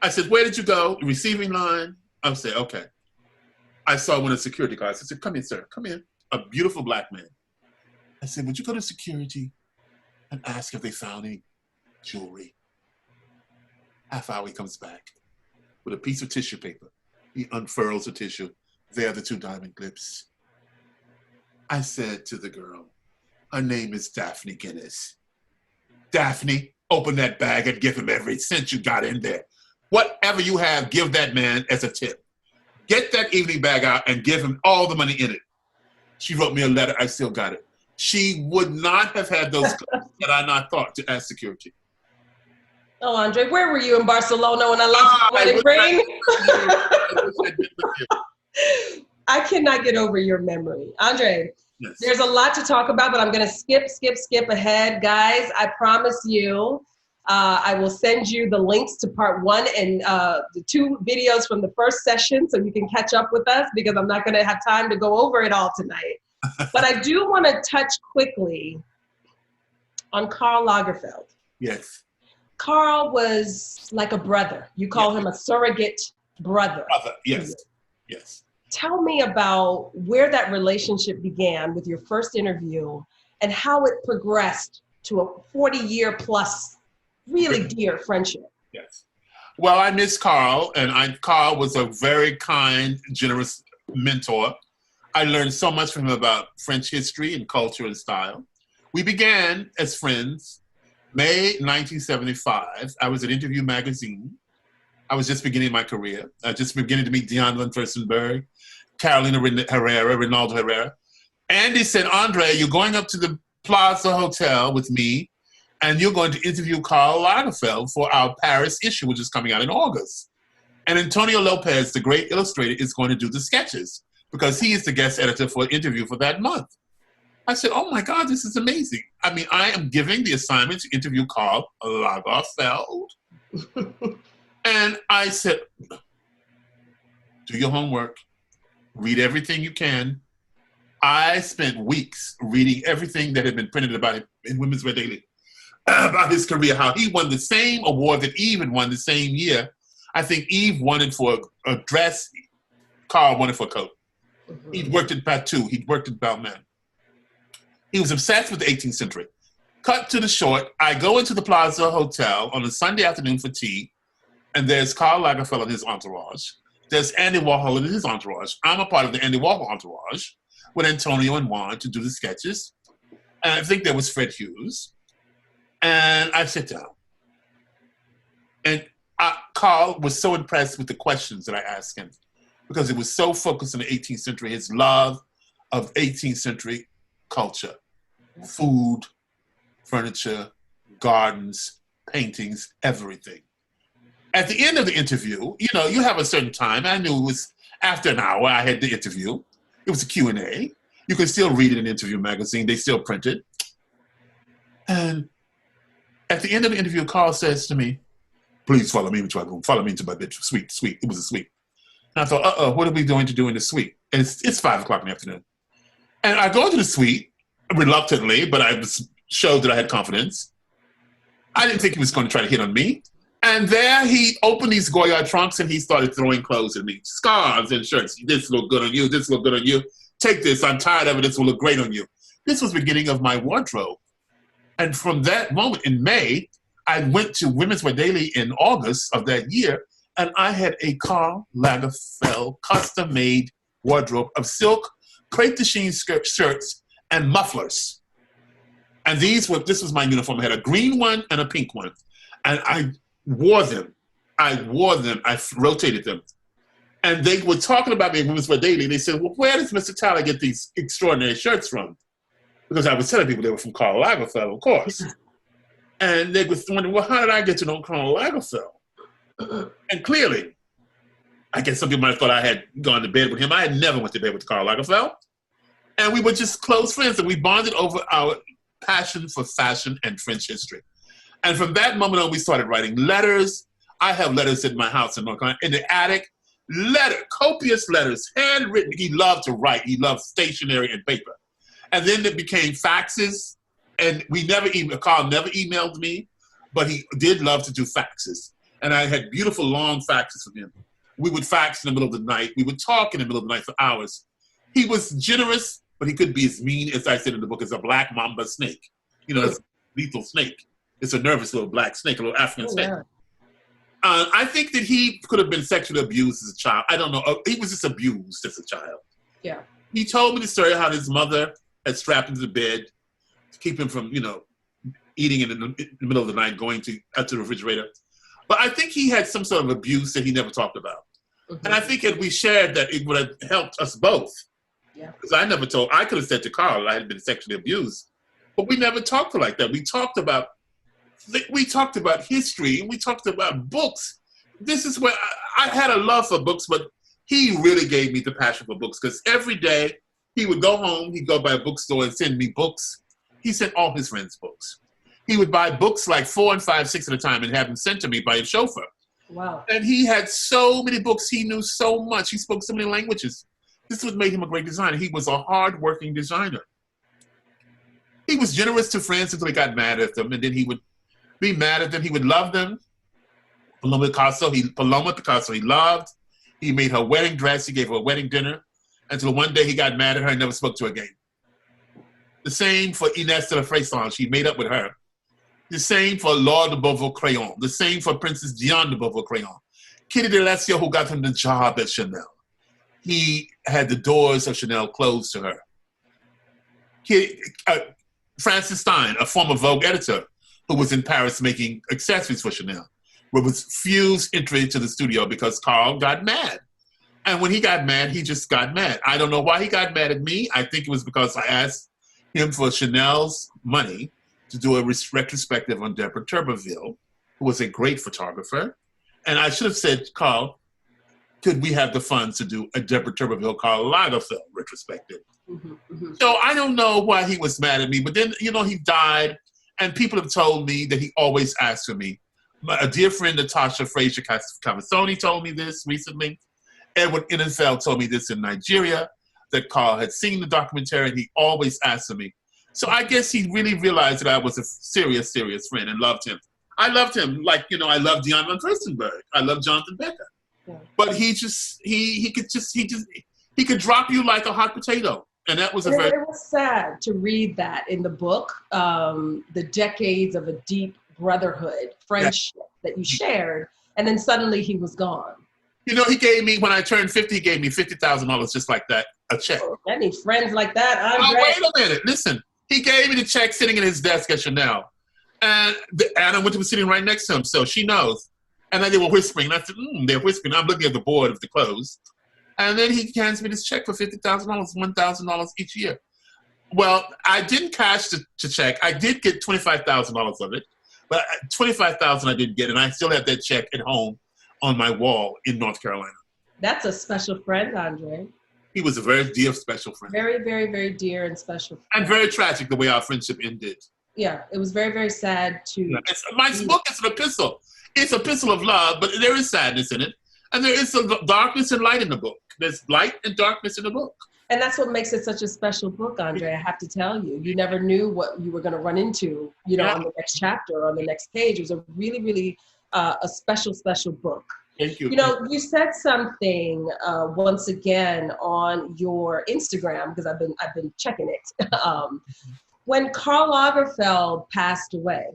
I said, where did you go? The receiving line. I said, okay. I saw one of the security guards. I said, come in, sir. Come in. A beautiful black man. I said, would you go to security and ask if they found any jewelry? Half hour, he comes back with a piece of tissue paper. He unfurls the tissue. There are the 2 diamond clips. I said to the girl, her name is Daphne Guinness. Daphne, open that bag and give him every cent you got in there. Whatever you have, give that man as a tip. Get that evening bag out and give him all the money in it. She wrote me a letter. I still got it. She would not have had those clips had I not thought to ask security. Oh, André, where were you in Barcelona when I lost my wedding ring? I cannot get over your memory. André, yes. There's a lot to talk about, but I'm going to skip ahead. Guys, I promise you, I will send you the links to part 1 and the 2 videos from the first session so you can catch up with us because I'm not going to have time to go over it all tonight. But I do want to touch quickly on Karl Lagerfeld. Yes. Karl was like a brother. You call him a surrogate brother. Yes, yes. Tell me about where that relationship began with your first interview and how it progressed to a 40-year plus really dear friendship. Yes. Well, I miss Karl, and Karl was a very kind, generous mentor. I learned so much from him about French history and culture and style. We began as friends. May 1975, I was at Interview Magazine. I was just beginning my career. I just beginning to meet Diane von Furstenberg, Carolina Herrera, Ronaldo Herrera. Andy said, André, you're going up to the Plaza Hotel with me, and you're going to interview Karl Lagerfeld for our Paris issue, which is coming out in August. And Antonio Lopez, the great illustrator, is going to do the sketches because he is the guest editor for an interview for that month. I said, oh my God, this is amazing. I mean, I am giving the assignment to interview Karl Lagerfeld. And I said, do your homework, read everything you can. I spent weeks reading everything that had been printed about him in Women's Wear Daily. about his career, how he won the same award that Eve had won the same year. I think Eve won it for a dress, Carl won it for a coat. Mm-hmm. He'd worked at Batu, he'd worked at Balmain. He was obsessed with the 18th century. Cut to the short, I go into the Plaza Hotel on a Sunday afternoon for tea, and there's Karl Lagerfeld and his entourage. There's Andy Warhol and his entourage. I'm a part of the Andy Warhol entourage with Antonio and Juan to do the sketches. And I think there was Fred Hughes. And I sit down. And Karl was so impressed with the questions that I asked him because it was so focused on the 18th century, his love of 18th century culture, food, furniture, gardens, paintings, everything. At the end of the interview, you know, you have a certain time. I knew it was after an hour I had the interview. It was a Q&A. You can still read it in Interview magazine. They still print it. And at the end of the interview, Karl says to me, please follow me into my room. Follow me into my bedroom. Suite. It was a suite. And I thought, what are we going to do in the suite? And it's 5 o'clock in the afternoon. And I go into the suite, reluctantly, but I showed that I had confidence. I didn't think he was going to try to hit on me. And there he opened these Goyard trunks and he started throwing clothes at me. Scarves and shirts. This look good on you. This look good on you. Take this. I'm tired of it. This will look great on you. This was the beginning of my wardrobe. And from that moment in May, I went to Women's Wear Daily in August of that year, and I had a Karl Lagerfeld custom-made wardrobe of silk, crepe de chine shirts, and mufflers. And this was my uniform. I had a green one and a pink one. And I wore them. I rotated them. And they were talking about me in Women's Wear Daily. They said, well, where does Mr. Tyler get these extraordinary shirts from? Because I was telling people they were from Karl Lagerfeld, of course. And they were wondering, well, how did I get to know Karl Lagerfeld? And clearly, I guess some people might have thought I had gone to bed with him. I had never went to bed with Karl Lagerfeld. And we were just close friends, and we bonded over our passion for fashion and French history. And from that moment on, we started writing letters. I have letters in my house in North Carolina, in the attic. Copious letters, handwritten. He loved to write. He loved stationery and paper. And then it became faxes. And Karl never emailed me, but he did love to do faxes. And I had beautiful long faxes from him. We would fax in the middle of the night. We would talk in the middle of the night for hours. He was generous, but he could be as mean, as I said in the book, as a black mamba snake. You know, it's a lethal snake. It's a nervous little black snake, a little African snake. Yeah. I think that he could have been sexually abused as a child. I don't know. He was just abused as a child. Yeah. He told me the story how his mother had strapped him to the bed to keep him from, eating in the middle of the night, going to the refrigerator. But I think he had some sort of abuse that he never talked about. Mm-hmm. And I think if we shared that, it would have helped us both. Yeah. Because I could have said to Karl I had been sexually abused, but we never talked like that. We talked about history, and we talked about books. This is where I had a love for books, but he really gave me the passion for books, because every day he would go home, he'd go by a bookstore and send me books. He sent all his friends books. He would buy books like 4 and 5, 6 at a time and have them sent to me by a chauffeur. Wow. And he had so many books. He knew so much. He spoke so many languages. This is what made him a great designer. He was a hard-working designer. He was generous to friends until he got mad at them, and then he would be mad at them. He would love them. Paloma Picasso, he loved. He made her wedding dress. He gave her a wedding dinner until one day he got mad at her and never spoke to her again. The same for Inès de la Fressange. He made up with her. The same for Laure de Beauvau-Crayon. The same for Princess Diane de Beauvau-Crayon. Kitty de Lacio, who got him the job at Chanel. He had the doors of Chanel closed to her. Francis Stein, a former Vogue editor, who was in Paris making accessories for Chanel, refused entry to the studio because Karl got mad. And when he got mad, he just got mad. I don't know why he got mad at me. I think it was because I asked him for Chanel's money to do a retrospective on Deborah Turbeville, who was a great photographer. And I should have said, Karl, could we have the funds to do a Deborah Turbeville Karl Lagerfeld retrospective? Mm-hmm, mm-hmm. So I don't know why he was mad at me, but then, he died, and people have told me that he always asked for me. A dear friend, Natasha Fraser Cavazzoni, told me this recently. Edward Innenfeld told me this in Nigeria, that Karl had seen the documentary, and he always asked for me. So I guess he really realized that I was a serious, serious friend and loved him. I loved him like, I love Diane von Furstenberg. I love Jonathan Becker. Yeah. But he could drop you like a hot potato. And that was it was sad to read that in the book, the decades of a deep brotherhood, friendship that you shared, and then suddenly he was gone. He gave me, when I turned 50, he gave me $50,000 just like that, a check. Oh, I need friends like that, André. Oh, wait a minute. Listen, he gave me the check sitting in his desk at Chanel. And Anna Winter was sitting right next to him, so she knows. And then they were whispering. And I said, they're whispering. I'm looking at the board of the clothes. And then he hands me this check for $50,000, $1,000 each year. Well, I didn't cash the check. I did get $25,000 of it. But $25,000 I didn't get, and I still have that check at home on my wall in North Carolina. That's a special friend, André. He was a very dear special friend. Very, very, very dear and special friend. And very tragic the way our friendship ended. Yeah, it was very, very sad to... My book is an epistle. It's an epistle of love, but there is sadness in it. And there is some darkness and light in the book. There's light and darkness in the book. And that's what makes it such a special book, André, I have to tell you. You never knew what you were going to run into, on the next chapter or on the next page. It was a really, really a special, special book. Thank you. You said something once again on your Instagram, because I've been checking it. When Karl Lagerfeld passed away,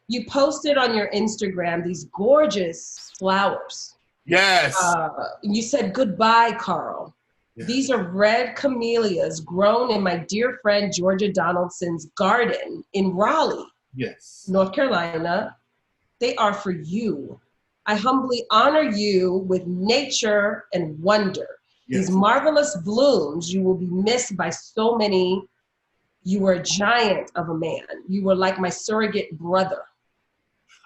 you posted on your Instagram these gorgeous flowers. Yes. You said, "Goodbye, Karl. Yeah. These are red camellias grown in my dear friend Georgia Donaldson's garden in Raleigh, yes, North Carolina. They are for you. I humbly honor you with nature and wonder. Yes. These marvelous blooms, you will be missed by so many. You were a giant of a man. You were like my surrogate brother."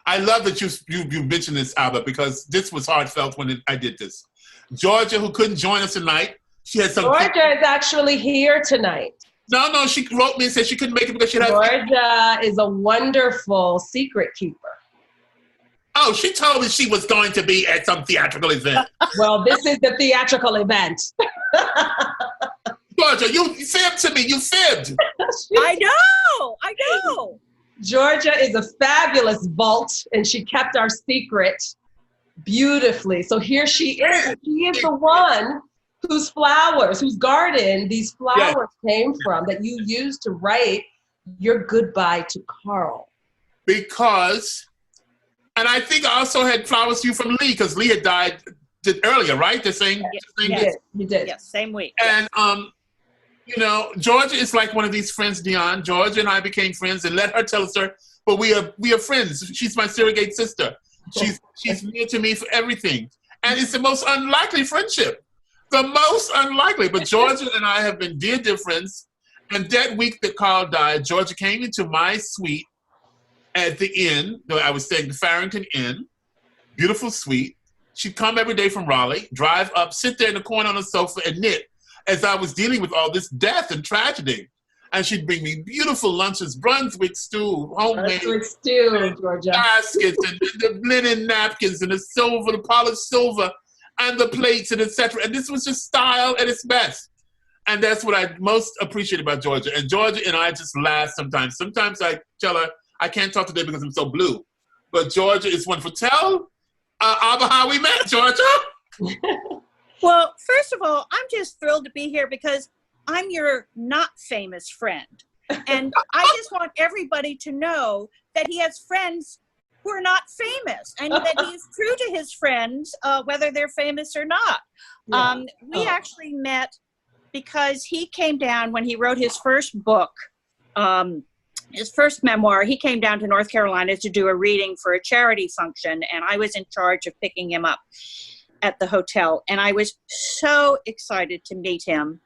I love that you mentioned this, Albert, because this was heartfelt when I did this. Georgia, who couldn't join us tonight, she had some... Georgia is actually here tonight. No, she wrote me and said she couldn't make it because she had... Georgia is a wonderful secret keeper. Oh, she told me she was going to be at some theatrical event. Well, this is the theatrical event. Georgia, you fibbed to me. You fibbed. I know. Georgia is a fabulous vault, and she kept our secret beautifully. So here she is. She is the one whose garden these flowers came from, that you used to write your goodbye to Karl. Because, and I think I also had flowers to you from Lee, because Lee had died earlier, right? The same you did. Yes, same week. And Georgia is like one of these friends, Diane. Georgia and I became friends, and let her tell us but we are friends. She's my surrogate sister. She's near to me for everything. And it's the most unlikely friendship. The most unlikely. But Georgia and I have been dear friends. And that week that Karl died, Georgia came into my suite at the inn. I was staying at the Farrington Inn. Beautiful suite. She'd come every day from Raleigh, drive up, sit there in the corner on the sofa and knit as I was dealing with all this death and tragedy. And she'd bring me beautiful lunches, Brunswick stew, homemade Georgia. Baskets and the linen napkins and the polished silver and the plates and etc. And this was just style at its best. And that's what I most appreciate about Georgia. And Georgia and I just laugh sometimes. Sometimes I tell her, I can't talk today because I'm so blue. But Georgia is wonderful. Tell Abba how we met, Georgia. Well, first of all, I'm just thrilled to be here because I'm your not famous friend. And I just want everybody to know that he has friends who are not famous and that he's true to his friends, whether they're famous or not. Yeah. We actually met because he came down when he wrote his first book, his first memoir. He came down to North Carolina to do a reading for a charity function, and I was in charge of picking him up at the hotel, and I was so excited to meet him.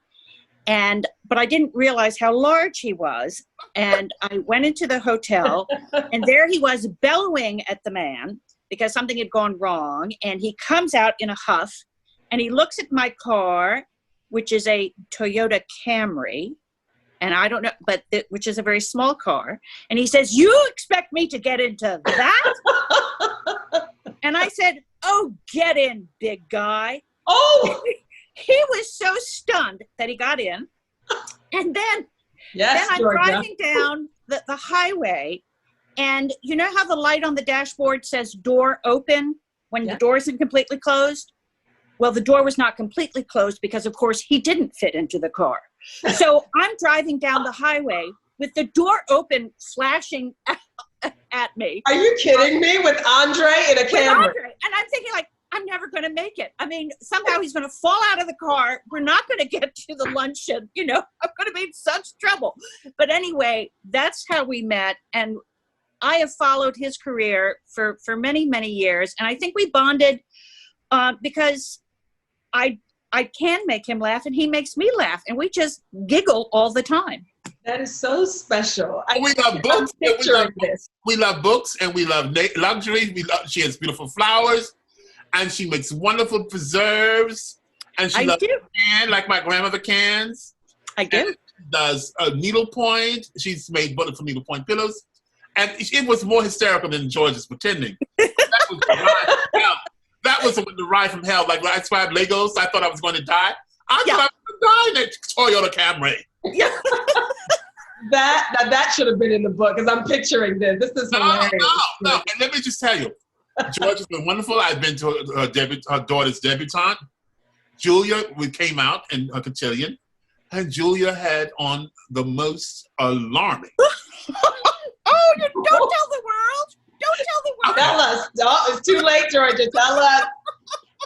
But I didn't realize how large he was. And I went into the hotel, and there he was bellowing at the man because something had gone wrong. And he comes out in a huff, and he looks at my car, which is a Toyota Camry. And I don't know, which is a very small car. And he says, "You expect me to get into that?" And I said, "Oh, get in, big guy." Oh! He was so stunned that he got in. And then Yes, Then I'm Georgia. driving down the highway, and you know how the light on the dashboard says door open when the door isn't completely closed? Well, the door was not completely closed because, of course, he didn't fit into the car. So I'm driving down the highway with the door open, flashing at me. Are you kidding me? With Andre in a camera? Andre. And I'm thinking, like, I'm never going to make it. I mean, somehow he's going to fall out of the car. We're not going to get to the luncheon. You know, I'm going to be in such trouble. But anyway, that's how we met. And I have followed his career for many, many years. And I think we bonded because I can make him laugh and he makes me laugh. And we just giggle all the time. That is so special. We love books. We love books and we love luxury. She has beautiful flowers and she makes wonderful preserves. And she loves can, like my grandmother cans. I do. And does needlepoint. She's made wonderful needlepoint pillows. And it was more hysterical than George's pretending. That was the ride from hell. That was the ride from hell. Like when I swabbed Legos, I thought I was going to die. I thought I was going to die in that Toyota Camry. Yeah. That should have been in the book because I'm picturing this. This is hilarious. No. And let me just tell you, George has been wonderful. I've been to her daughter's debutante. Julia, we came out in a cotillion, and Julia had on the most alarming. Oh, don't tell the world. Don't tell the world. Tell us. Oh, it's too late, Georgia. Tell us.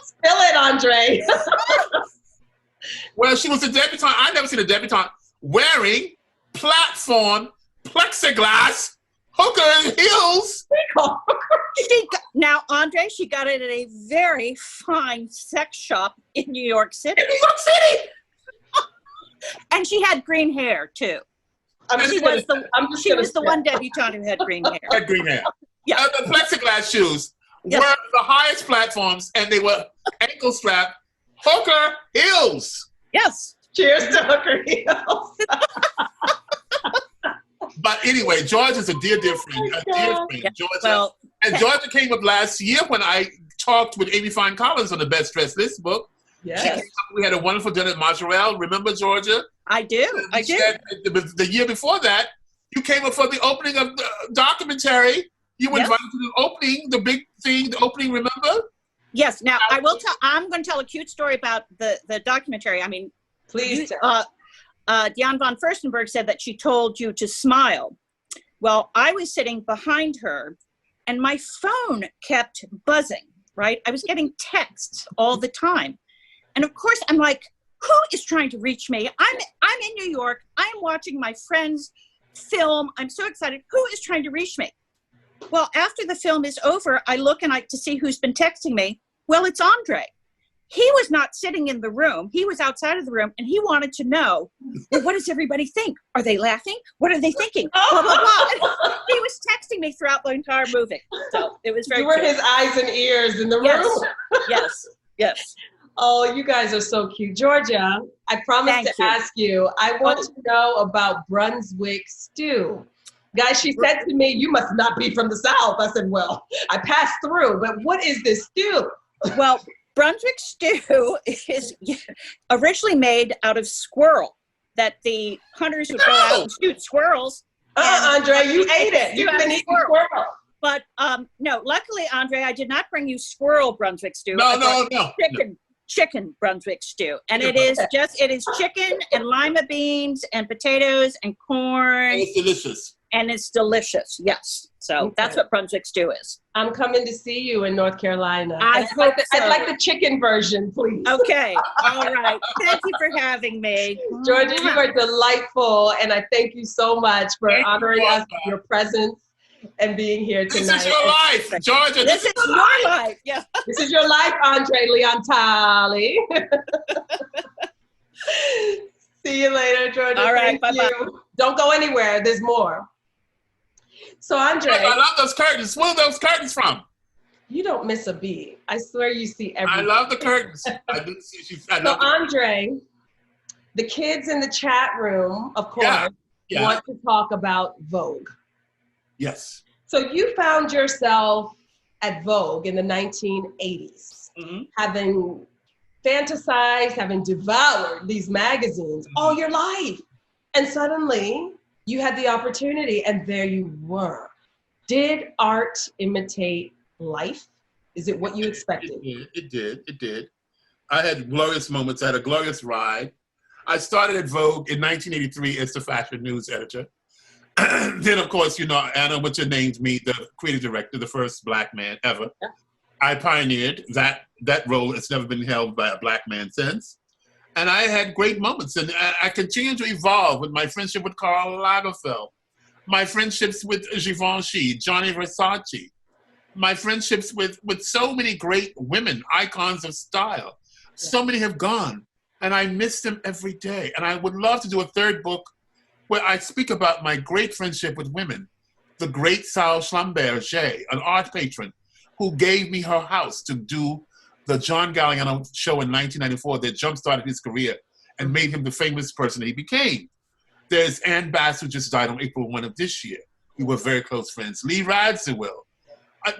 Spill it, Andre. Well, she was a debutante. I've never seen a debutante wearing platform plexiglass hooker heels. Now, Andre, she got it at a very fine sex shop in New York City. In New York City! And she had green hair, too. She was the one debutante who had green hair. Had green hair. Yeah. The plexiglass shoes were the highest platforms, and they were ankle strap hooker heels. Yes. Cheers to hooker heels. But anyway, George is a dear friend. Georgia. And Georgia came up last year when I talked with Amy Fine Collins on the Best Dressed List book. Yes. We had a wonderful dinner at Montreal. Remember, Georgia? I do. The year before that, you came up for the opening of the documentary. You were invited to the opening, the big thing, the opening, remember? Yes. Now, I'm going to tell a cute story about the documentary. I mean, please. Diane von Furstenberg said that she told you to smile. Well, I was sitting behind her and my phone kept buzzing, right? I was getting texts all the time. And of course, I'm like, who is trying to reach me? I'm in New York. I'm watching my friend's film. I'm so excited. Who is trying to reach me? Well, after the film is over, I look to see who's been texting me. Well, it's Andre. He was not sitting in the room. He was outside of the room, and he wanted to know, well, what does everybody think? Are they laughing? What are they thinking? Blah, blah, blah. He was texting me throughout the entire movie. So it was very You were cute. his eyes and ears in the room. Yes. Oh, you guys are so cute. Georgia, I promised to ask you, I want to know about Brunswick stew. Guys, she said to me, you must not be from the South. I said, well, I passed through, but what is this stew? Well, Brunswick stew is originally made out of squirrel, that the hunters would go out and shoot squirrels. Andre, you ate it. You didn't eat squirrel. But no, luckily, Andre, I did not bring you squirrel Brunswick stew. No. Chicken Brunswick stew. And it is chicken and lima beans and potatoes and corn. It's delicious. And it's delicious, yes. So that's what Brunswick stew is. I'm coming to see you in North Carolina. I'd like the chicken version, please. Okay, all right. Thank you for having me. Georgia, you are delightful, and I thank you so much for honoring us with your presence and being here tonight. This is your life, Georgia. This is your life. Yeah. This is your life, André Leontali. See you later, Georgia. All right, thank bye-bye. you. Don't go anywhere. There's more. So, André. I love those curtains. Where are those curtains from? You don't miss a beat. I swear you see everything. I love the curtains. I do see. André, the kids in the chat room, of course, want to talk about Vogue. Yes. So you found yourself at Vogue in the 1980s, having fantasized, having devoured these magazines all your life. And suddenly you had the opportunity and there you were. Did art imitate life? Is it what you expected? It did. I had glorious moments. I had a glorious ride. I started at Vogue in 1983 as the fashion news editor. Then, of course, you know, Anna Wintour named me the creative director, the first Black man ever. Yeah. I pioneered that role. It's never been held by a Black man since. And I had great moments. And I continued to evolve with my friendship with Karl Lagerfeld, my friendships with Givenchy, Gianni Versace, my friendships with so many great women, icons of style. So many have gone, and I miss them every day. And I would love to do a third book where I speak about my great friendship with women. The great Saul Schlumberger, an art patron, who gave me her house to do the John Galliano show in 1994 that jump-started his career and made him the famous person that he became. There's Ann Bass, who just died on April 1 of this year. We were very close friends. Lee Radziwill.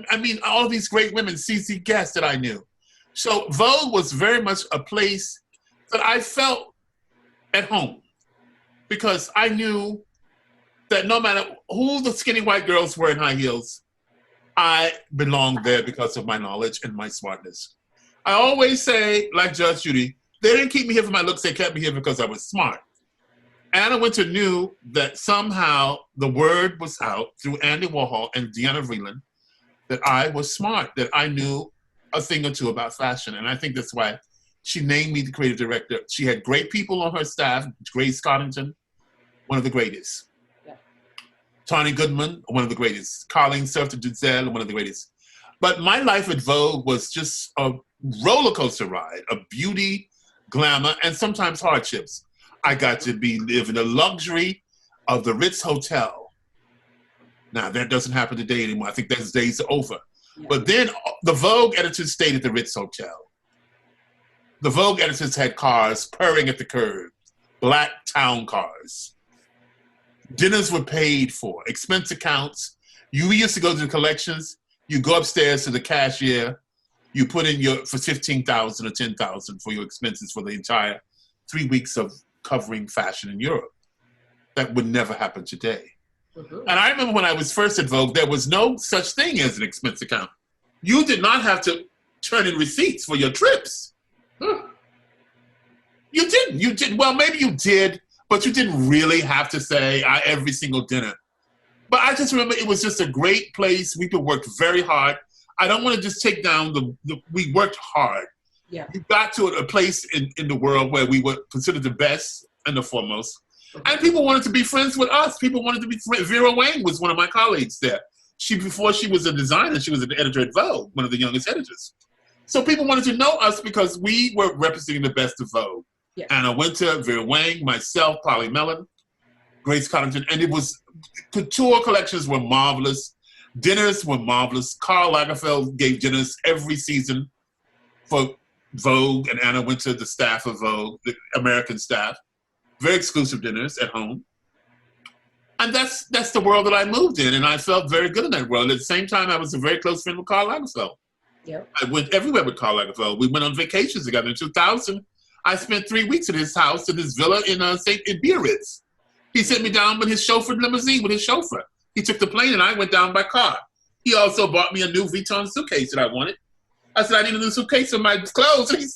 I mean, all these great women, CC Guest that I knew. So Vogue was very much a place that I felt at home because I knew that no matter who the skinny white girls were in high heels, I belonged there because of my knowledge and my smartness. I always say, like Judge Judy, they didn't keep me here for my looks, they kept me here because I was smart. Anna Wintour knew that somehow the word was out through Andy Warhol and Diane Vreeland that I was smart, that I knew a thing or two about fashion. And I think that's why she named me the creative director. She had great people on her staff, Grace Coddington, one of the greatest. Yeah. Tawny Goodman, one of the greatest. Colleen Surfer-Duzel, one of the greatest. But my life at Vogue was just a roller coaster ride of beauty, glamour, and sometimes hardships. I got to live in the luxury of the Ritz Hotel. Now, that doesn't happen today anymore. I think those days are over. Yeah. But then the Vogue editors stayed at the Ritz Hotel. The Vogue editors had cars purring at the curb, black town cars. Dinners were paid for, expense accounts. You used to go to the collections. You go upstairs to the cashier. You put in for $15,000 or $10,000 for your expenses for the entire 3 weeks of covering fashion in Europe. That would never happen today. Mm-hmm. And I remember when I was first at Vogue, there was no such thing as an expense account. You did not have to turn in receipts for your trips. You didn't. You did. Well, maybe you did, but you didn't really have to say every single dinner. But I just remember it was just a great place. We could work very hard. I don't want to just take down we worked hard. Yeah. We got to a place in the world where we were considered the best and the foremost. And people wanted to be friends with us. People wanted to be friends. Vera Wang was one of my colleagues there. Before she was a designer, she was an editor at Vogue, one of the youngest editors. So people wanted to know us because we were representing the best of Vogue. Yeah. Anna Wintour, Vera Wang, myself, Polly Mellon, Grace Coddington. And couture collections were marvelous. Dinners were marvelous. Karl Lagerfeld gave dinners every season for Vogue and Anna Wintour, the staff of Vogue, the American staff. Very exclusive dinners at home. And that's the world that I moved in, and I felt very good in that world. At the same time, I was a very close friend with Karl Lagerfeld. Yep. I went everywhere with Karl Lagerfeld. We went on vacations together. In 2000, I spent 3 weeks at his house, in his villa in Biarritz. He sent me down with his chauffeur limousine, with his chauffeur. He took the plane, and I went down by car. He also bought me a new Vuitton suitcase that I wanted. I said, I need a new suitcase for my clothes. And he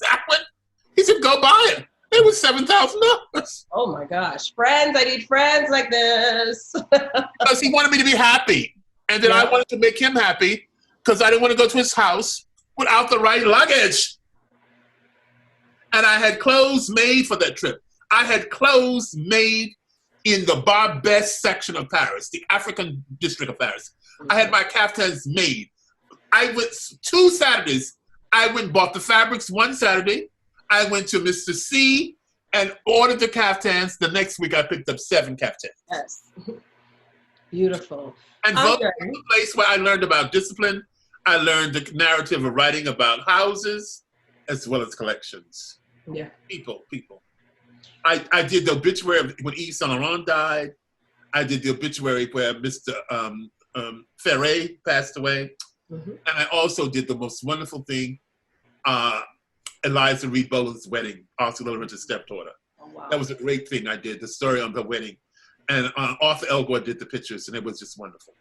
said, go buy it. It was $7,000. Oh my gosh. Friends, I need friends like this. Because he wanted me to be happy. And then I wanted to make him happy because I didn't want to go to his house without the right luggage. And I had clothes made for that trip. I had clothes made in the Barbès section of Paris, the African district of Paris. I had my caftans made. I went 2 Saturdays. I went and bought the fabrics one Saturday. I went to Mr. C and ordered the caftans. The next week, I picked up 7 caftans. Yes. Beautiful. And Vogue was a place where I learned about discipline. I learned the narrative of writing about houses as well as collections. Yeah. People. I did the obituary when Yves Saint Laurent died. I did the obituary where Mr. Ferré passed away. Mm-hmm. And I also did the most wonderful thing, Eliza Reed Boland's wedding, Oscar de la Renta's stepdaughter. Oh, That was a great thing I did, the story on the wedding. And Arthur Elgore did the pictures, and it was just wonderful.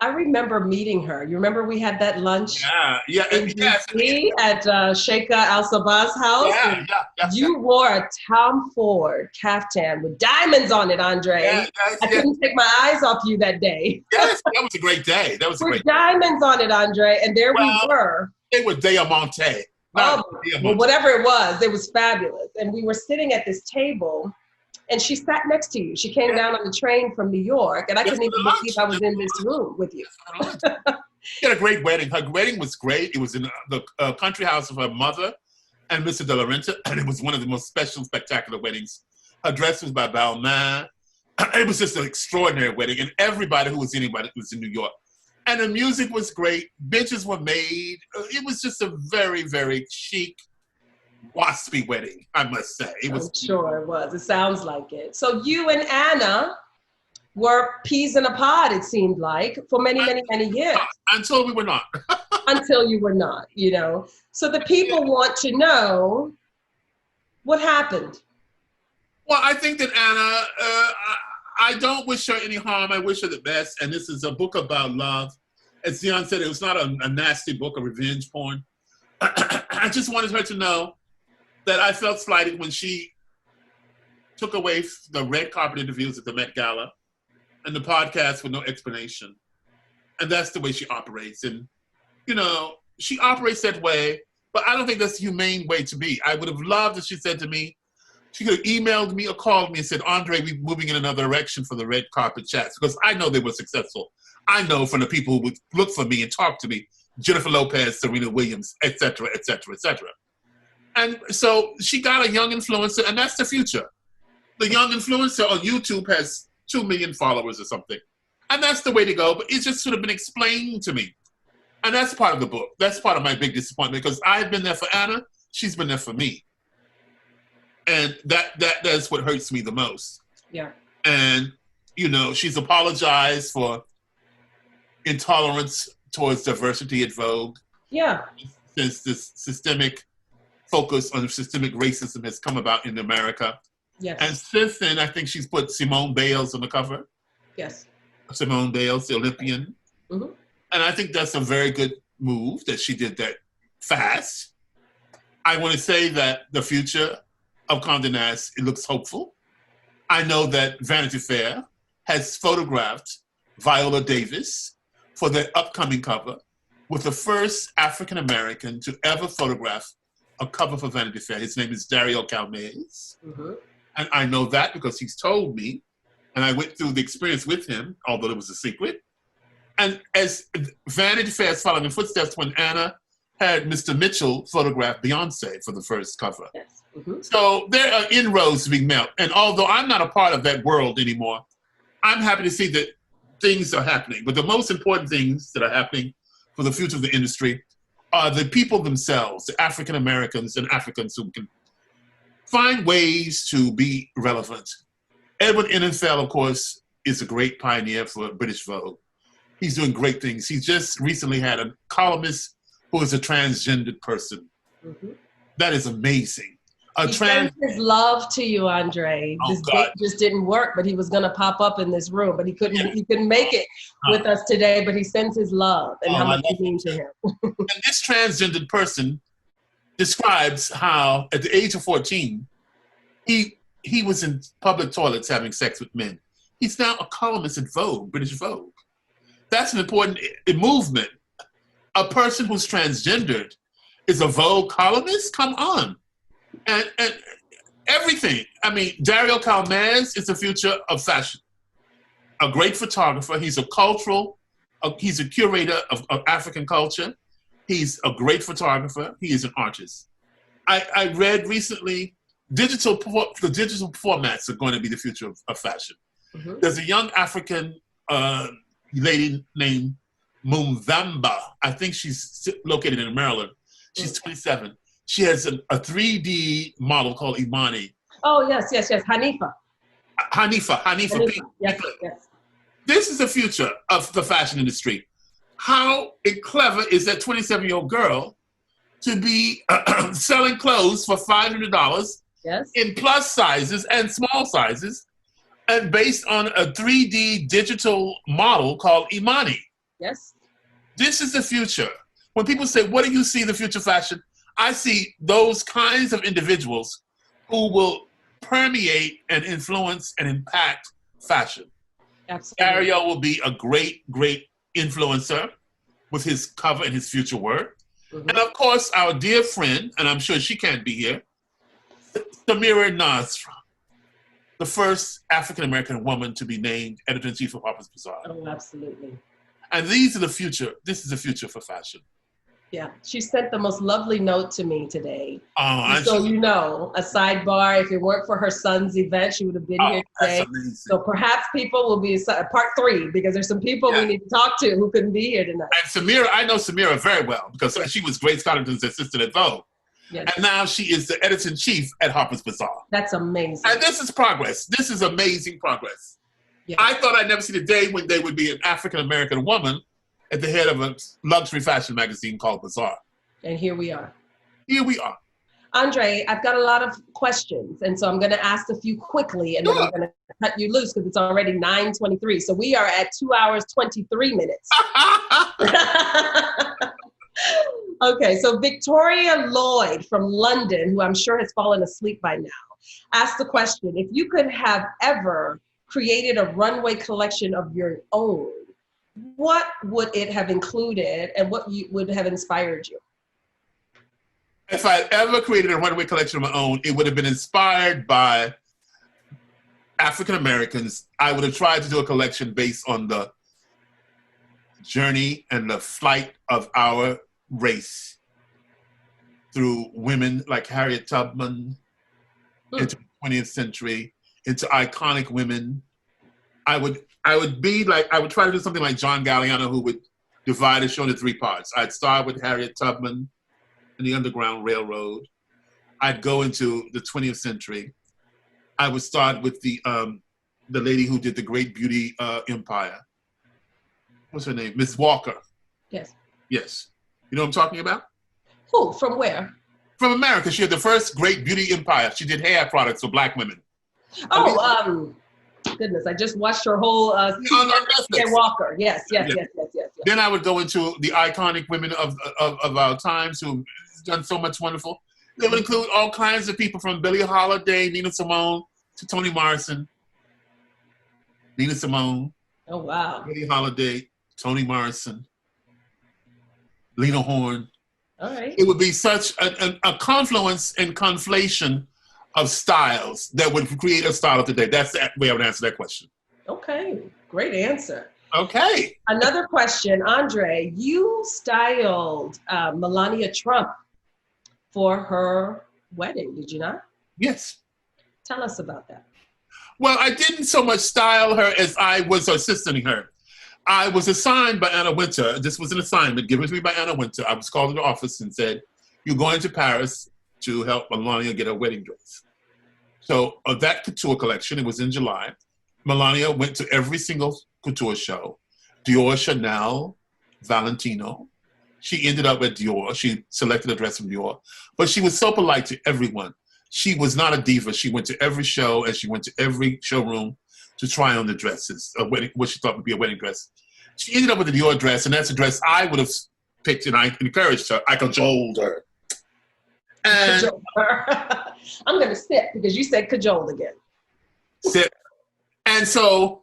I remember meeting her. You remember we had that lunch in yes. DC at Sheikha Al-Sabah's house? Yeah. You wore a Tom Ford caftan with diamonds on it, Andre. I couldn't take my eyes off you that day. Yes, that was a great day. That was a great day. Diamonds on it, Andre, and there we were. It was Diamante. Well, whatever it was fabulous. And we were sitting at this table, and she sat next to you. She came down on the train from New York, and I couldn't even believe I was in this room with you. She had a great wedding. Her wedding was great. It was in the country house of her mother and Mr. De La Renta, and it was one of the most special, spectacular weddings. Her dress was by Balmain. It was just an extraordinary wedding, and everybody who was anybody was in New York. And the music was great. Benches were made. It was just a very, very chic, waspy wedding, I must say. I'm sure it was. It sounds like it. So you and Anna were peas in a pod, it seemed like, for many, many, many years. Until we were not. Until you were not, you know. So the people want to know what happened. Well, I think that Anna, I don't wish her any harm. I wish her the best. And this is a book about love. As Diane said, it was not a nasty book, a revenge porn. I just wanted her to know that I felt slighted when she took away the red carpet interviews at the Met Gala and the podcast with no explanation. And that's the way she operates. And, you know, she operates that way, but I don't think that's the humane way to be. I would have loved if she said to me, she could have emailed me or called me and said, Andre, we're moving in another direction for the red carpet chats, because I know they were successful. I know from the people who would look for me and talk to me, Jennifer Lopez, Serena Williams, et cetera, et cetera, et cetera. And so she got a young influencer, and that's the future. The young influencer on YouTube has 2 million followers or something. And that's the way to go, but it just should have been explained to me. And that's part of the book. That's part of my big disappointment, because I've been there for Anna, she's been there for me. And that's what hurts me the most. Yeah. And, you know, she's apologized for intolerance towards diversity at Vogue. Yeah. Since this systemic focus on systemic racism has come about in America. Yes. And since then, I think she's put Simone Biles on the cover. Yes. Simone Biles, the Olympian. Mm-hmm. And I think that's a very good move that she did that fast. I want to say that the future of Condé Nast, it looks hopeful. I know that Vanity Fair has photographed Viola Davis for their upcoming cover with the first African-American to ever photograph a cover for Vanity Fair. His name is Dario Calmez. Mm-hmm. And I know that because he's told me, and I went through the experience with him, although it was a secret. And as Vanity Fair is following in footsteps when Anna had Mr. Mitchell photograph Beyonce for the first cover. Yes. Mm-hmm. So there are inroads being made. And although I'm not a part of that world anymore, I'm happy to see that things are happening. But the most important things that are happening for the future of the industry are the people themselves, the African Americans and Africans who can find ways to be relevant. Edward Innenfeld, of course, is a great pioneer for British Vogue. He's doing great things. He just recently had a columnist who is a transgendered person. Mm-hmm. That is amazing. He sends his love to you, Andre. This date just didn't work, but he was going to pop up in this room, but he couldn't. He couldn't make it with us today. But he sends his love and how much you mean to him. And this transgendered person describes how, at the age of 14, he was in public toilets having sex with men. He's now a columnist at Vogue, British Vogue. That's an important movement. A person who's transgendered is a Vogue columnist? Come on. And everything. I mean, Dario Calmez is the future of fashion. A great photographer. He's he's a curator of African culture. He's a great photographer. He is an artist. I read recently, the digital formats are going to be the future of fashion. Mm-hmm. There's a young African lady named Mumvamba. I think she's located in Maryland. She's 27. She has a 3D model called Imani. Oh, yes. Hanifa. Hanifa. Yes. This is the future of the fashion industry. How clever is that 27-year-old girl to be selling clothes for $500 Yes. in plus sizes and small sizes, and based on a 3D digital model called Imani. Yes. This is the future. When people say, what do you see the future fashion? I see those kinds of individuals who will permeate and influence and impact fashion. Absolutely. Ariel will be a great, great influencer with his cover and his future work. Mm-hmm. And of course, our dear friend, and I'm sure she can't be here, Samira Nasra, the first African-American woman to be named editor-in-chief of Harper's Bazaar. Oh, absolutely. And these are the future. This is the future for fashion. Yeah, she sent the most lovely note to me today. So you know, a sidebar, if it weren't for her son's event, she would have been here today. So perhaps people will be part 3, because there's some people we need to talk to who couldn't be here tonight. And Samira, I know Samira very well, because she was Grace Coddington's assistant at Vogue. Yes. And now she is the editor-in-chief at Harper's Bazaar. That's amazing. And this is progress. This is amazing progress. Yes. I thought I'd never see the day when there would be an African-American woman at the head of a luxury fashion magazine called Bazaar. And here we are. Here we are. Andre, I've got a lot of questions, and so I'm going to ask a few quickly, and then I'm going to cut you loose because it's already 9:23. So we are at 2 hours, 23 minutes. Okay, so Victoria Lloyd from London, who I'm sure has fallen asleep by now, asked the question, if you could have ever created a runway collection of your own, what would it have included and what would have inspired you? If I'd ever created a runway collection of my own, it would have been inspired by African Americans. I would have tried to do a collection based on the journey and the flight of our race through women like Harriet Tubman into the 20th century, into iconic women. I would try to do something like John Galliano, who would divide a show into 3 parts. I'd start with Harriet Tubman and the Underground Railroad. I'd go into the 20th century. I would start with the lady who did the Great Beauty Empire. What's her name? Miss Walker. Yes. Yes. You know what I'm talking about? Who? From where? From America. She had the first Great Beauty Empire. She did hair products for Black women. Goodness, I just watched her whole Walker. Yes. Then I would go into the iconic women of our times who've done so much wonderful. They would include all kinds of people from Billie Holiday, Nina Simone, to Toni Morrison. Nina Simone. Oh, wow. Billie Holiday, Toni Morrison, Lena Horne. All right. It would be such a confluence and conflation of styles that would create a style of today. That's the way I would answer that question. Okay, great answer. Okay. Another question, Andre, you styled Melania Trump for her wedding, did you not? Yes. Tell us about that. Well, I didn't so much style her as I was assisting her. I was assigned by Anna Wintour. This was an assignment given to me by Anna Wintour. I was called to the office and said, you're going to Paris to help Melania get her wedding dress. So of that couture collection, it was in July. Melania went to every single couture show. Dior, Chanel, Valentino. She ended up at Dior. She selected a dress from Dior. But she was so polite to everyone. She was not a diva. She went to every show and she went to every showroom to try on the dresses, what she thought would be a wedding dress. She ended up with a Dior dress, and that's a dress I would have picked, and I encouraged her. I cajoled her. And I'm going to sit because you said cajoled again. Sit. And so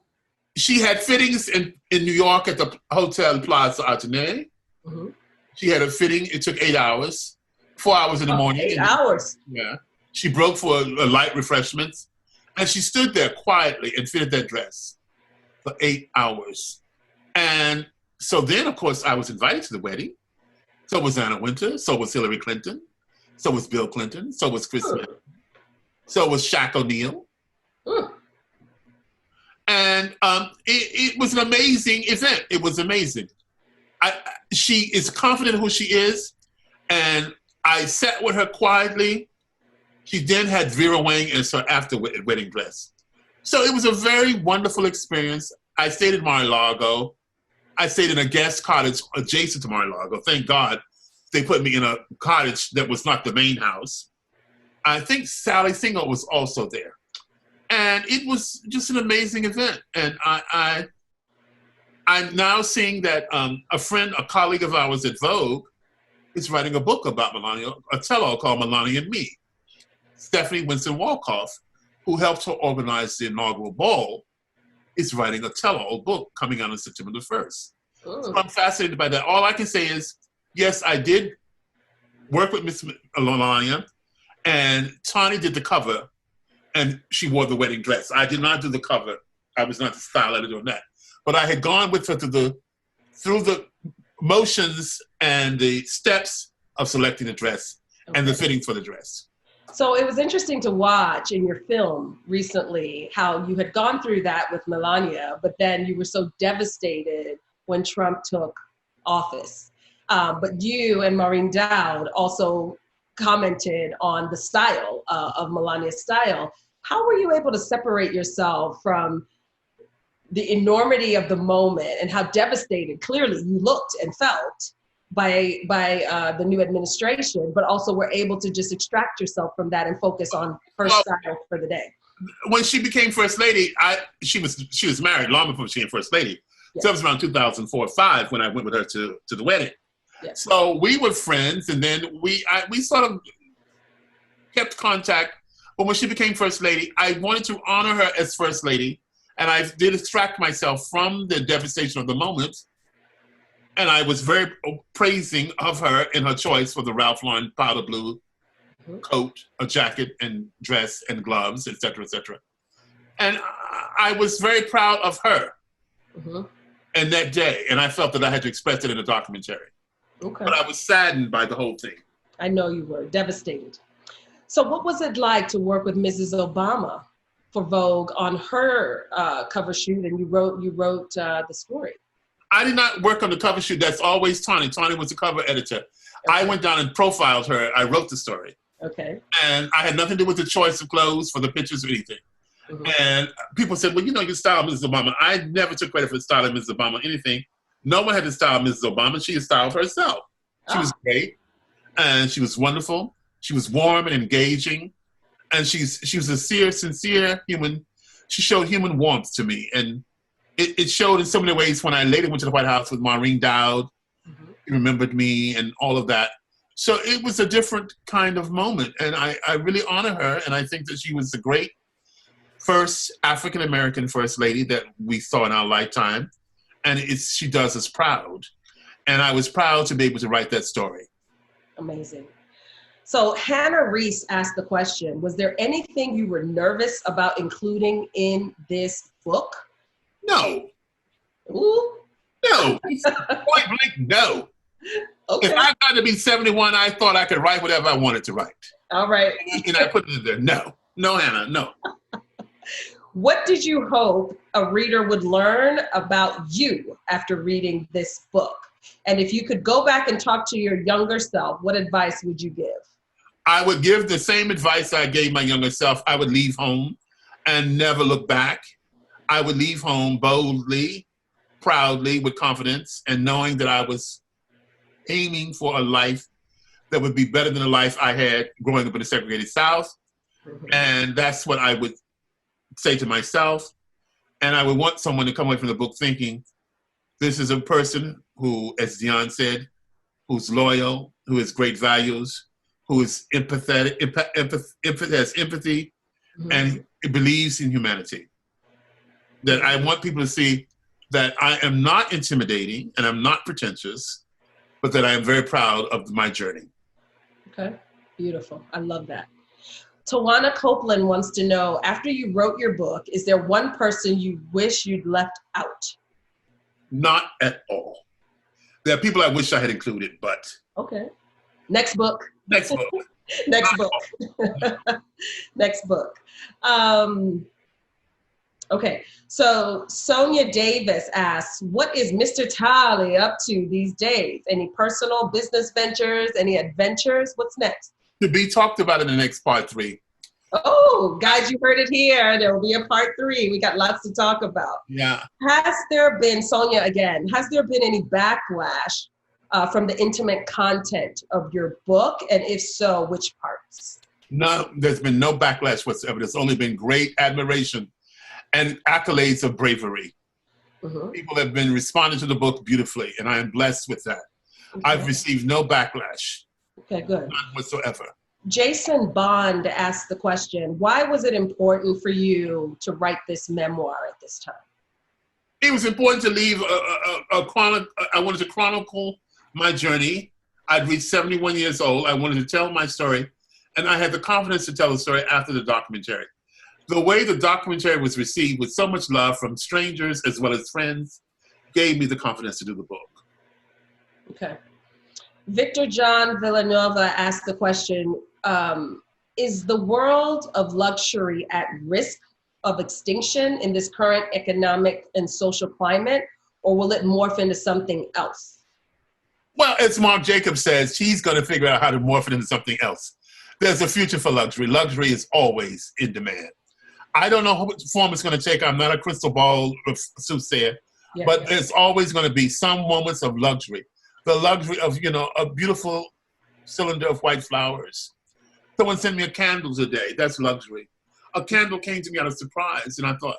she had fittings in New York at the Hotel Plaza Athénée. Mm-hmm. She had a fitting. It took 8 hours, 4 hours in the morning. 8 hours? Yeah. She broke for a light refreshments. And she stood there quietly and fitted that dress for 8 hours. And so then, of course, I was invited to the wedding. So was Anna Wintour. So was Hillary Clinton. So was Bill Clinton. So was Chris Smith. So was Shaq O'Neal. And it was an amazing event. It was amazing. She is confident in who she is. And I sat with her quietly. She then had Vera Wang as her after wedding dress. So it was a very wonderful experience. I stayed in Mar-a-Lago. I stayed in a guest cottage adjacent to Mar-a-Lago. Thank God they put me in a cottage that was not the main house. I think Sally Single was also there. And it was just an amazing event. And I'm now seeing that a colleague of ours at Vogue, is writing a book about Melania, a tell-all called Melania and Me. Stephanie Winston-Walkoff, who helped her organize the inaugural ball, is writing a tell-all book coming out on September the 1st. So I'm fascinated by that. All I can say is, yes, I did work with Miss Melania, and Tawny did the cover, and she wore the wedding dress. I did not do the cover. I was not the style editor on that. But I had gone with her through the motions and the steps of selecting the dress and the fittings for the dress. So it was interesting to watch in your film recently how you had gone through that with Melania, but then you were so devastated when Trump took office. But you and Maureen Dowd also commented on the style of Melania's style. How were you able to separate yourself from the enormity of the moment and how devastated clearly you looked and felt by the new administration, but also were able to just extract yourself from that and focus on her style for the day? When she became First Lady, she was married long before she became First Lady. Yes. So it was around 2004 or 5 when I went with her to the wedding. Yes. So we were friends, and then we sort of kept contact. But when she became First Lady, I wanted to honor her as First Lady, and I did extract myself from the devastation of the moment. And I was very praising of her in her choice for the Ralph Lauren powder blue coat, a jacket, and dress, and gloves, et cetera, et cetera. And I was very proud of her in that day, and I felt that I had to express it in a documentary. Okay. But I was saddened by the whole thing. I know you were devastated. So what was it like to work with Mrs. Obama for Vogue on her cover shoot, and you wrote the story? I did not work on the cover shoot. That's always Tawny. Tawny was the cover editor. Okay. I went down and profiled her. I wrote the story. Okay. And I had nothing to do with the choice of clothes for the pictures or anything. And people said, well, you styled Mrs. Obama. I never took credit for styling Mrs. Obama, anything. No one had to style Mrs. Obama. She had styled herself. She was great, and she was wonderful. She was warm and engaging, and she was a sincere human. She showed human warmth to me, and it showed in so many ways when I later went to the White House with Maureen Dowd. She remembered me and all of that. So it was a different kind of moment, and I really honor her, and I think that she was the great first African-American First Lady that we saw in our lifetime, and she does us proud. And I was proud to be able to write that story. Amazing. So Hannah Reese asked the question, was there anything you were nervous about including in this book? No. Ooh. No. Point blank, no. Okay. If I got to be 71, I thought I could write whatever I wanted to write. All right. And I put it in there. No. No, Hannah, no. What did you hope a reader would learn about you after reading this book? And if you could go back and talk to your younger self, what advice would you give? I would give the same advice I gave my younger self. I would leave home and never look back. I would leave home boldly, proudly, with confidence, and knowing that I was aiming for a life that would be better than the life I had growing up in the segregated South. And that's what I would say to myself. And I would want someone to come away from the book thinking, this is a person who, as Diane said, who's loyal, who has great values, who is empathetic, has empathy, and believes in humanity. That I want people to see that I am not intimidating and I'm not pretentious, but that I am very proud of my journey. Okay, beautiful. I love that. Tawana Copeland wants to know, after you wrote your book, is there one person you wish you'd left out? Not at all. There are people I wish I had included, but... Okay. Next book. Next book. Next book. Next book. Okay, so Sonia Davis asks, what is Mr. Talley up to these days? Any personal business ventures, any adventures? What's next? To be talked about in the next part 3. Oh, guys, you heard it here. There will be a part 3. We got lots to talk about. Yeah. Has there been, Sonia again, has there been any backlash from the intimate content of your book? And if so, which parts? No, there's been no backlash whatsoever. There's only been great admiration and accolades of bravery. Mm-hmm. People have been responding to the book beautifully, and I am blessed with that. Okay. I've received no backlash. Okay, good. None whatsoever. Jason Bond asked the question, why was it important for you to write this memoir at this time? It was important to leave I wanted to chronicle my journey. I'd reached 71 years old. I wanted to tell my story, and I had the confidence to tell the story after the documentary. The way the documentary was received with so much love from strangers as well as friends gave me the confidence to do the book. Okay. Victor John Villanova asked the question, is the world of luxury at risk of extinction in this current economic and social climate, or will it morph into something else? Well, as Marc Jacobs says, he's going to figure out how to morph it into something else. There's a future for luxury. Luxury is always in demand. I don't know what form it's going to take. I'm not a crystal ball soothsayer, but there's always going to be some moments of luxury. The luxury of, a beautiful cylinder of white flowers. Someone sent me a candle today. That's luxury. A candle came to me out of surprise, and I thought,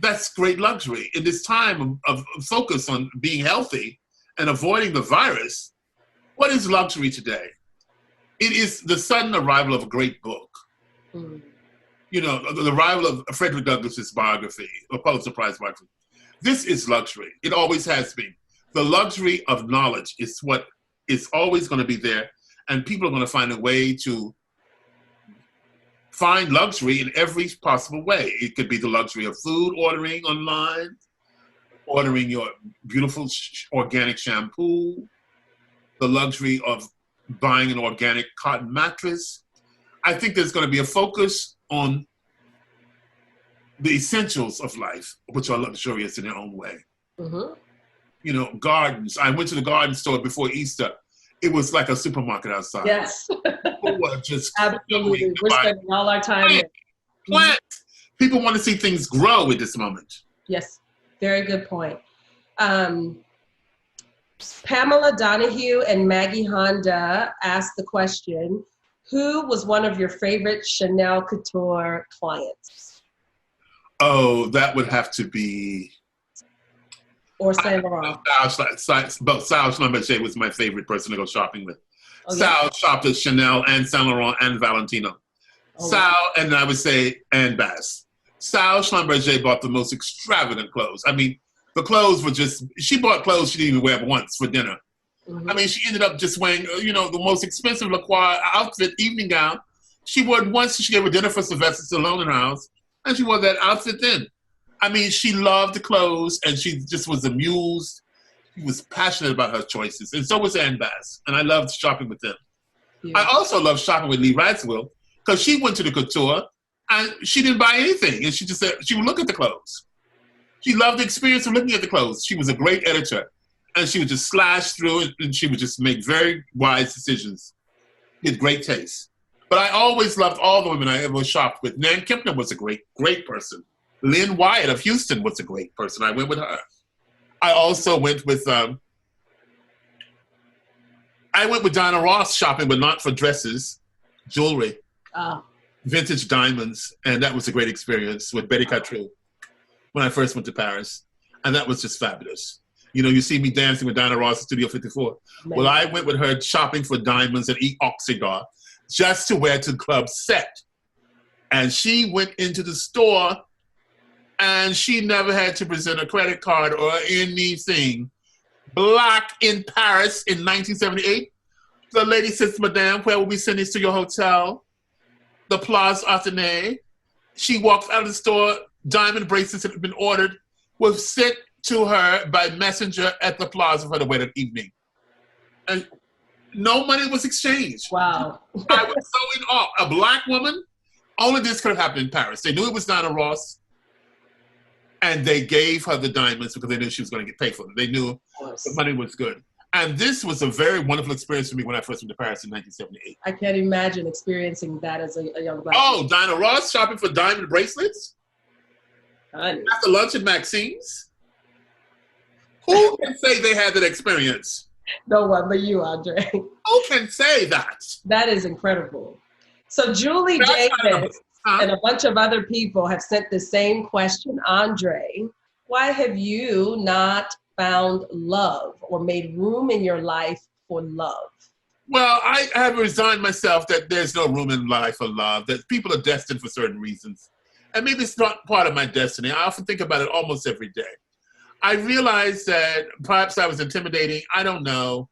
that's great luxury. In this time of focus on being healthy and avoiding the virus, what is luxury today? It is the sudden arrival of a great book. Mm. The arrival of Frederick Douglass's biography, a Pulitzer Prize biography. This is luxury. It always has been. The luxury of knowledge is what is always going to be there, and people are going to find a way to find luxury in every possible way. It could be the luxury of food, ordering online, ordering your beautiful organic shampoo, the luxury of buying an organic cotton mattress. I think there's going to be a focus on the essentials of life, which are luxurious in their own way. Mm-hmm. Gardens. I went to the garden store before Easter. It was like a supermarket outside. Yes. People were just absolutely. We're spending all our time plant. People want to see things grow at this moment. Yes, very good point. Pamela Donahue and Maggie Honda asked the question, who was one of your favorite Chanel Couture clients? Oh, that would have to be... Or Saint Laurent. Sal Schlumberger was my favorite person to go shopping with. Oh, Sal shopped at Chanel and Saint Laurent and Valentino. Sal, and I would say, and Bass. Sal Schlumberger bought the most extravagant clothes. I mean, the clothes were just, she bought clothes she didn't even wear once for dinner. Mm-hmm. I mean, she ended up just wearing, the most expensive Lacroix outfit, evening gown. She wore it once. She gave a dinner for Sylvester Stallone in her house, and she wore that outfit then. I mean, she loved the clothes, and she just was amused. She was passionate about her choices, and so was Ann Bass, and I loved shopping with them. Yeah. I also loved shopping with Lee Radziwill, because she went to the couture, and she didn't buy anything, and she just said, she would look at the clothes. She loved the experience of looking at the clothes. She was a great editor, and she would just slash through it, and she would just make very wise decisions. She had great taste. But I always loved all the women I ever shopped with. Nan Kempner was a great, great person. Lynn Wyatt of Houston was a great person. I went with her. I also went with Diana Ross shopping, but not for dresses, jewelry, vintage diamonds, and that was a great experience with Betty Catrou when I first went to Paris, and that was just fabulous. You see me dancing with Diana Ross at Studio 54. Amazing. Well, I went with her shopping for diamonds and eat oxygar just to wear to the club set, and she went into the store. And she never had to present a credit card or anything. Black in Paris in 1978. The lady says, Madame, where will we send this to your hotel? The Place Athénée. She walks out of the store. Diamond bracelets that had been ordered was sent to her by messenger at the plaza for her to wear that evening. And no money was exchanged. Wow. I was so in awe. A black woman, only this could have happened in Paris. They knew it was Diana Ross. And they gave her the diamonds because they knew she was going to get paid for them. They knew the money was good. And this was a very wonderful experience for me when I first went to Paris in 1978. I can't imagine experiencing that as a young black woman. Diana Ross shopping for diamond bracelets? Honey. After lunch at Maxine's? Who can say they had that experience? No one but you, Andre. Who can say that? That is incredible. So Julie Davis and a bunch of other people have sent the same question. Andre, why have you not found love or made room in your life for love? Well, I have resigned myself that there's no room in life for love, that people are destined for certain reasons. And maybe it's not part of my destiny. I often think about it almost every day. I realize that perhaps I was intimidating. I don't know.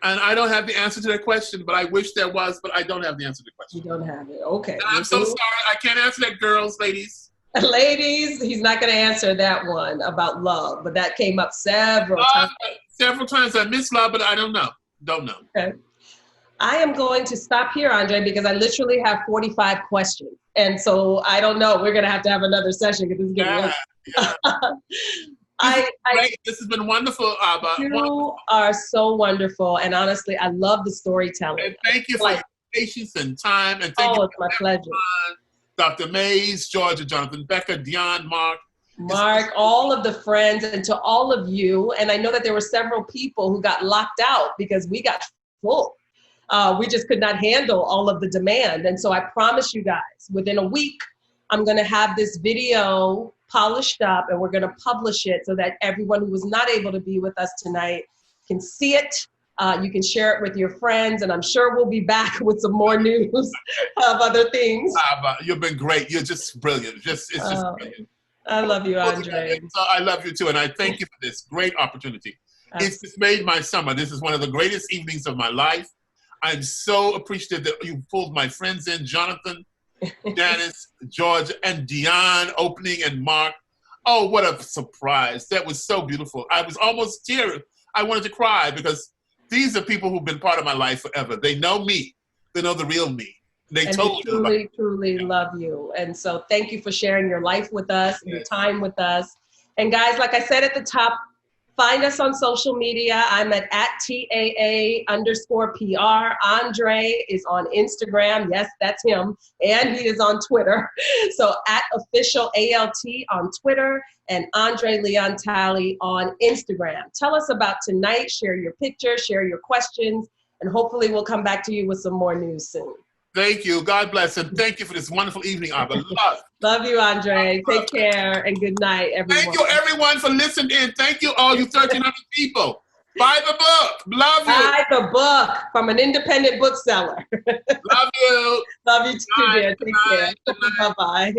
And I don't have the answer to that question, but I wish there was, but I don't have the answer to the question. You don't have it. Okay. And I'm so sorry. I can't answer that, girls, ladies. Ladies, he's not going to answer that one about love, but that came up several times. Several times I miss love, but I don't know. Don't know. Okay. I am going to stop here, Andre, because I literally have 45 questions. And so I don't know. We're going to have another session because this is getting late. This has been wonderful, Abba. You are so wonderful. And honestly, I love the storytelling. And thank you for your patience and time. And thank you it's my pleasure. Dr. Mays, Georgia, Jonathan Becker, Diane, Marc, all of the friends, and to all of you. And I know that there were several people who got locked out because we got full. We just could not handle all of the demand. And so I promise you guys, within a week, I'm going to have this video polished up and we're going to publish it so that everyone who was not able to be with us tonight can see it. You can share it with your friends, and I'm sure we'll be back with some more news of other things. You've been great. You're just brilliant. It's just brilliant. I love you, Andre. So I love you too, and I thank you for this great opportunity. It's just made my summer. This is one of the greatest evenings of my life. I'm so appreciative that you pulled my friends in, Jonathan, Janice, George, and Diane opening, and Marc. Oh, what a surprise. That was so beautiful. I was almost teary. I wanted to cry because these are people who've been part of my life forever. They know me. They know the real me. They truly love you. And so thank you for sharing your life with us, your time with us. And guys, like I said at the top, find us on social media. I'm at @TAA_PR. Andre is on Instagram. Yes, that's him. And he is on Twitter. So @officialALT on Twitter and Andre Leon Talley on Instagram. Tell us about tonight. Share your picture, share your questions, and hopefully we'll come back to you with some more news soon. Thank you. God bless, and thank you for this wonderful evening, Abba. Love you, Andre. Take care, and good night, everyone. Thank you, everyone, for listening in. Thank you, all you 1,300 people. Buy the book. Love you. Buy the book from an independent bookseller. Love you. Love you too, dear. Take care. Bye-bye.